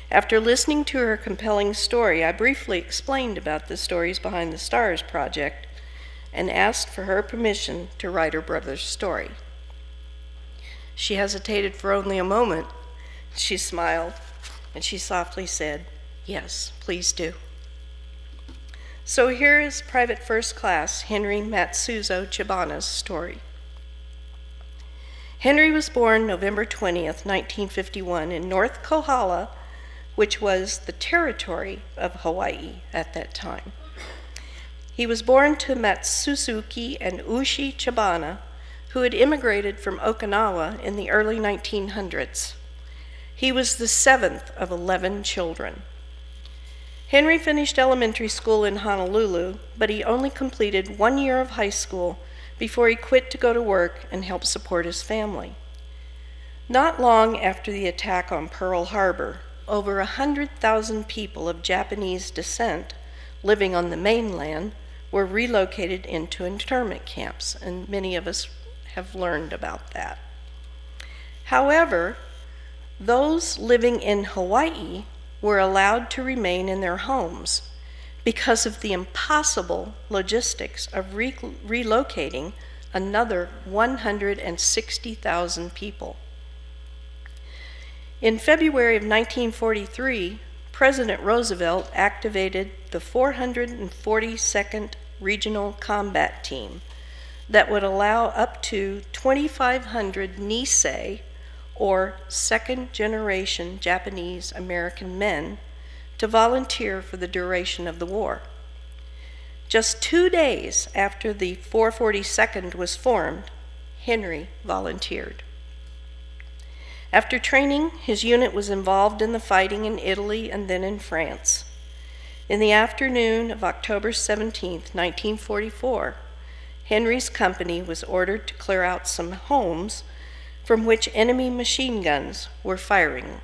Speaker 16: After listening to her compelling story, I briefly explained about the Stories Behind the Stars project and asked for her permission to write her brother's story. She hesitated for only a moment. She smiled, and she softly said, "Yes, please do." So here is Private First Class Henry Matsuzo Chibana's story. Henry was born November 20th, 1951 in North Kohala, which was the territory of Hawaii at that time. He was born to Matsuzuki and Ushi Chibana, who had immigrated from Okinawa in the early 1900s. He was the seventh of 11 children. Henry finished elementary school in Honolulu, but he only completed 1 year of high school before he quit to go to work and help support his family. Not long after the attack on Pearl Harbor, over 100,000 people of Japanese descent living on the mainland were relocated into internment camps, and many of us have learned about that. However, those living in Hawaii were allowed to remain in their homes because of the impossible logistics of relocating another 160,000 people. In February of 1943, President Roosevelt activated the 442nd Regional Combat Team that would allow up to 2,500 Nisei, or second-generation Japanese American men, to volunteer for the duration of the war. Just 2 days after the 442nd was formed, Henry volunteered. After training, his unit was involved in the fighting in Italy and then in France. In the afternoon of October 17, 1944, Henry's company was ordered to clear out some homes from which enemy machine guns were firing.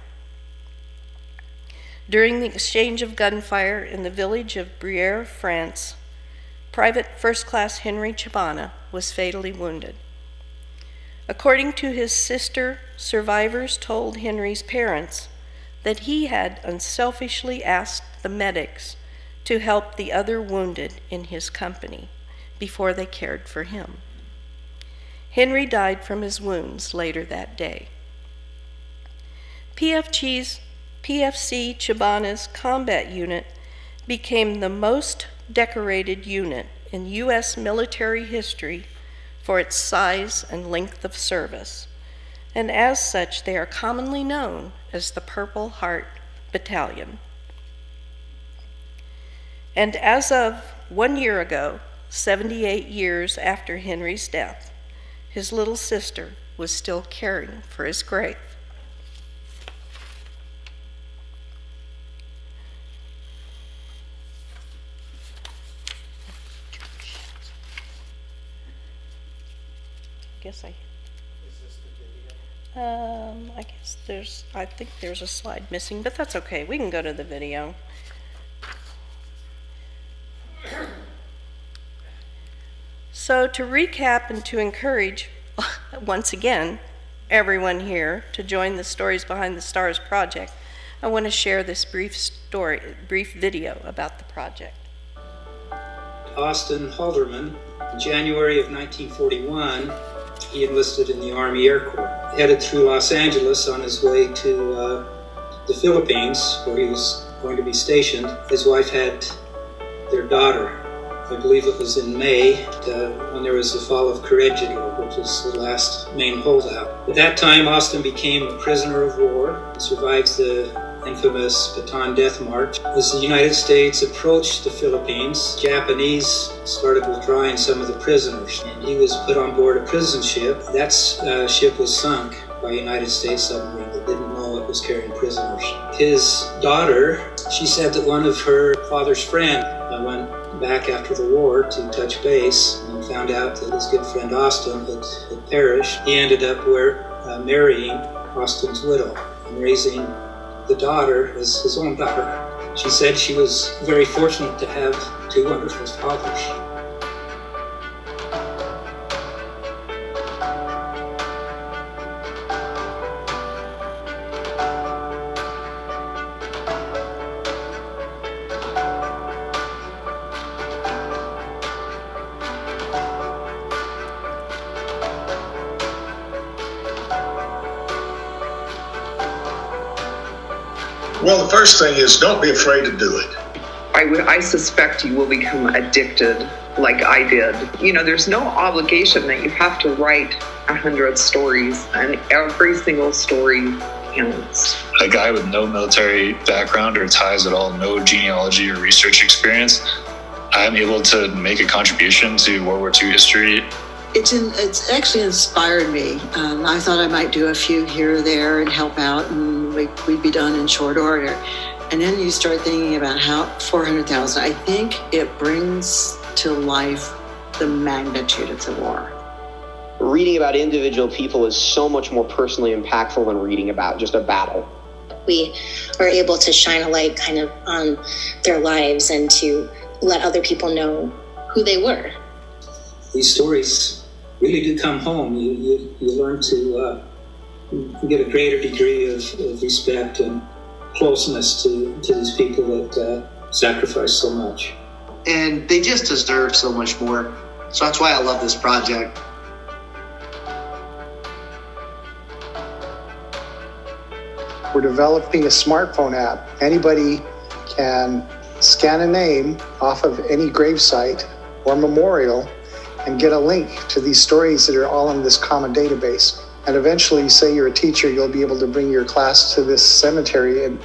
Speaker 16: During the exchange of gunfire in the village of Brière, France, Private First Class Henry Chibana was fatally wounded. According to his sister, survivors told Henry's parents that he had unselfishly asked the medics to help the other wounded in his company before they cared for him. Henry died from his wounds later that day. PFC Chibana's combat unit became the most decorated unit in U.S. military history for its size and length of service, and as such they are commonly known as the Purple Heart Battalion. And as of 1 year ago, 78 years after Henry's death, his little sister was still caring for his grave. I think there's a slide missing, but that's okay. We can go to the video. So to recap and to encourage, once again, everyone here to join the Stories Behind the Stars project, I want to share this brief video about the project.
Speaker 17: Austin Halderman, in January of 1941, he enlisted in the Army Air Corps. Headed through Los Angeles on his way to the Philippines, where he was going to be stationed. His wife had their daughter. I believe it was in May when there was the fall of Corregidor, which was the last main holdout. At that time, Austin became a prisoner of war and survived the infamous Bataan Death March. As the United States approached the Philippines, Japanese started withdrawing some of the prisoners, and he was put on board a prison ship. That ship was sunk by a United States submarine that didn't know it was carrying prisoners. His daughter, she said that one of her father's friends went back after the war to touch base and found out that his good friend Austin had perished. He ended up marrying Austin's widow and raising the daughter as his own daughter. She said she was very fortunate to have two wonderful fathers.
Speaker 18: Well, the first thing is don't be afraid to do it.
Speaker 19: I suspect you will become addicted like I did. You know, there's no obligation that you have to write 100 stories, and every single story counts.
Speaker 20: A guy with no military background or ties at all, no genealogy or research experience, I'm able to make a contribution to World War II history.
Speaker 21: It's actually inspired me. I thought I might do a few here or there and help out, and we'd be done in short order. And then you start thinking about how 400,000, I think it brings to life the magnitude of the war.
Speaker 22: Reading about individual people is so much more personally impactful than reading about just a battle.
Speaker 23: We are able to shine a light kind of on their lives and to let other people know who they were.
Speaker 17: These stories really do come home. You learn to we get a greater degree of respect and closeness to these people that sacrifice so much.
Speaker 3: And they just deserve so much more. So that's why I love this project.
Speaker 4: We're developing a smartphone app. Anybody can scan a name off of any gravesite or memorial and get a link to these stories that are all in this common database. And eventually, say you're a teacher, you'll be able to bring your class to this cemetery, and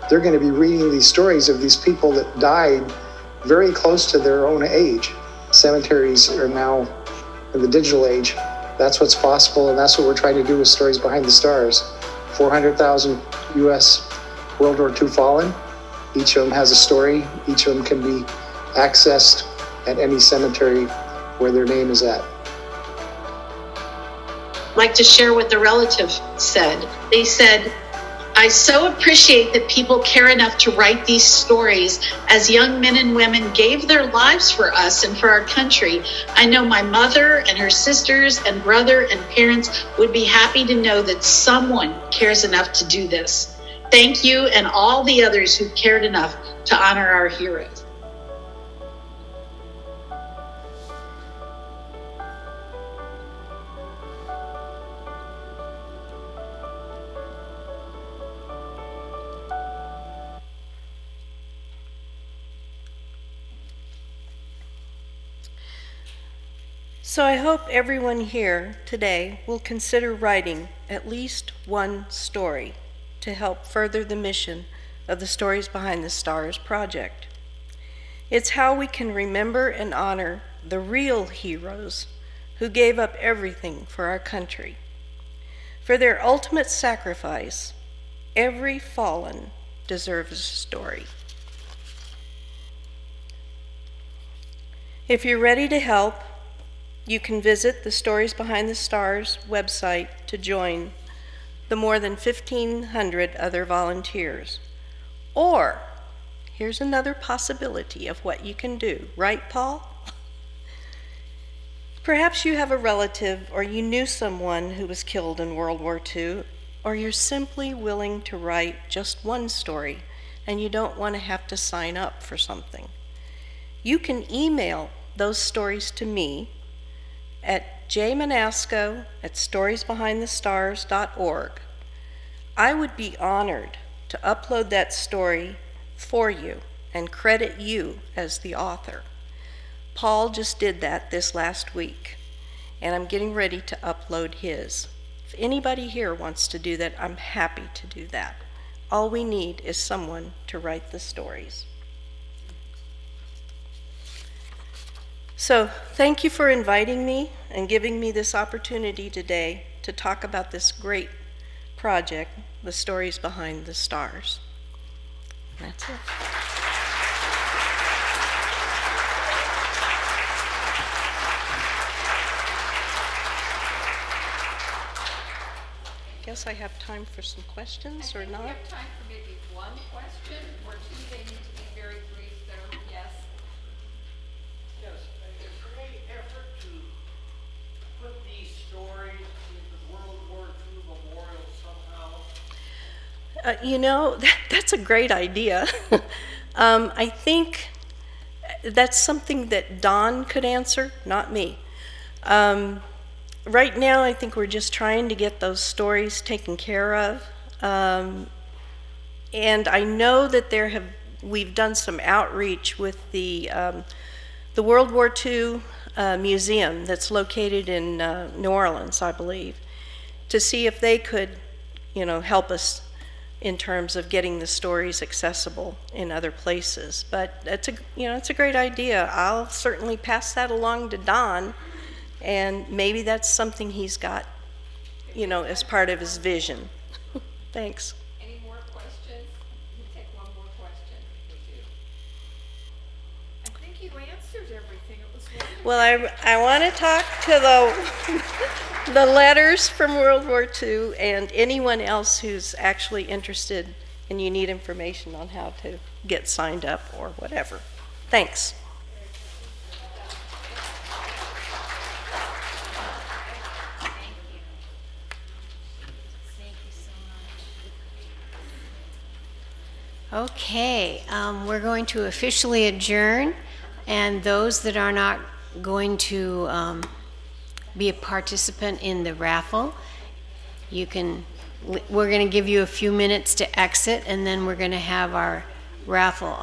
Speaker 4: they're going to be reading these stories of these people that died very close to their own age. Cemeteries are now in the digital age. That's what's possible, and that's what we're trying to do with Stories Behind the Stars. 400,000 U.S. World War II fallen. Each of them has a story. Each of them can be accessed at any cemetery where their name is at.
Speaker 5: Like to share what the relative said. They said, I so appreciate that people care enough to write these stories as young men and women gave their lives for us and for our country. I know my mother and her sisters and brother and parents would be happy to know that someone cares enough to do this. Thank you and all the others who cared enough to honor our heroes.
Speaker 16: So I hope everyone here today will consider writing at least one story to help further the mission of the Stories Behind the Stars project. It's how we can remember and honor the real heroes who gave up everything for our country. For their ultimate sacrifice, every fallen deserves a story. If you're ready to help, you can visit the Stories Behind the Stars website to join the more than 1,500 other volunteers. Or, here's another possibility of what you can do. Right, Paul? Perhaps you have a relative or you knew someone who was killed in World War II, or you're simply willing to write just one story and you don't want to have to sign up for something. You can email those stories to me at jmanasco@storiesbehindthestars.org. I would be honored to upload that story for you and credit you as the author. Paul just did that this last week, and I'm getting ready to upload his. If anybody here wants to do that, I'm happy to do that. All we need is someone to write the stories. So thank you for inviting me and giving me this opportunity today to talk about this great project, the Stories Behind the Stars. That's it. I guess I have time for some questions or not?
Speaker 15: We have time for maybe one question or two. They need to be very brief though. Yes.
Speaker 24: Yes, is there any effort to put these stories in the World War II memorial somehow?
Speaker 16: You know, that's a great idea. I think that's something that Don could answer, not me. Right now, I think we're just trying to get those stories taken care of. And I know that we've done some outreach with the World War II museum that's located in New Orleans, I believe, to see if they could, help us in terms of getting the stories accessible in other places. But it's a great idea. I'll certainly pass that along to Don, and maybe that's something he's got, as part of his vision. Thanks.
Speaker 15: Any more questions? We'll take one more question if we do. I think you answered everything. It was wonderful.
Speaker 16: Well, I want to talk to the letters from World War II and anyone else who's actually interested and you need information on how to get signed up or whatever. Thanks.
Speaker 1: Okay, we're going to officially adjourn, and those that are not going to be a participant in the raffle, we're going to give you a few minutes to exit, and then we're going to have our raffle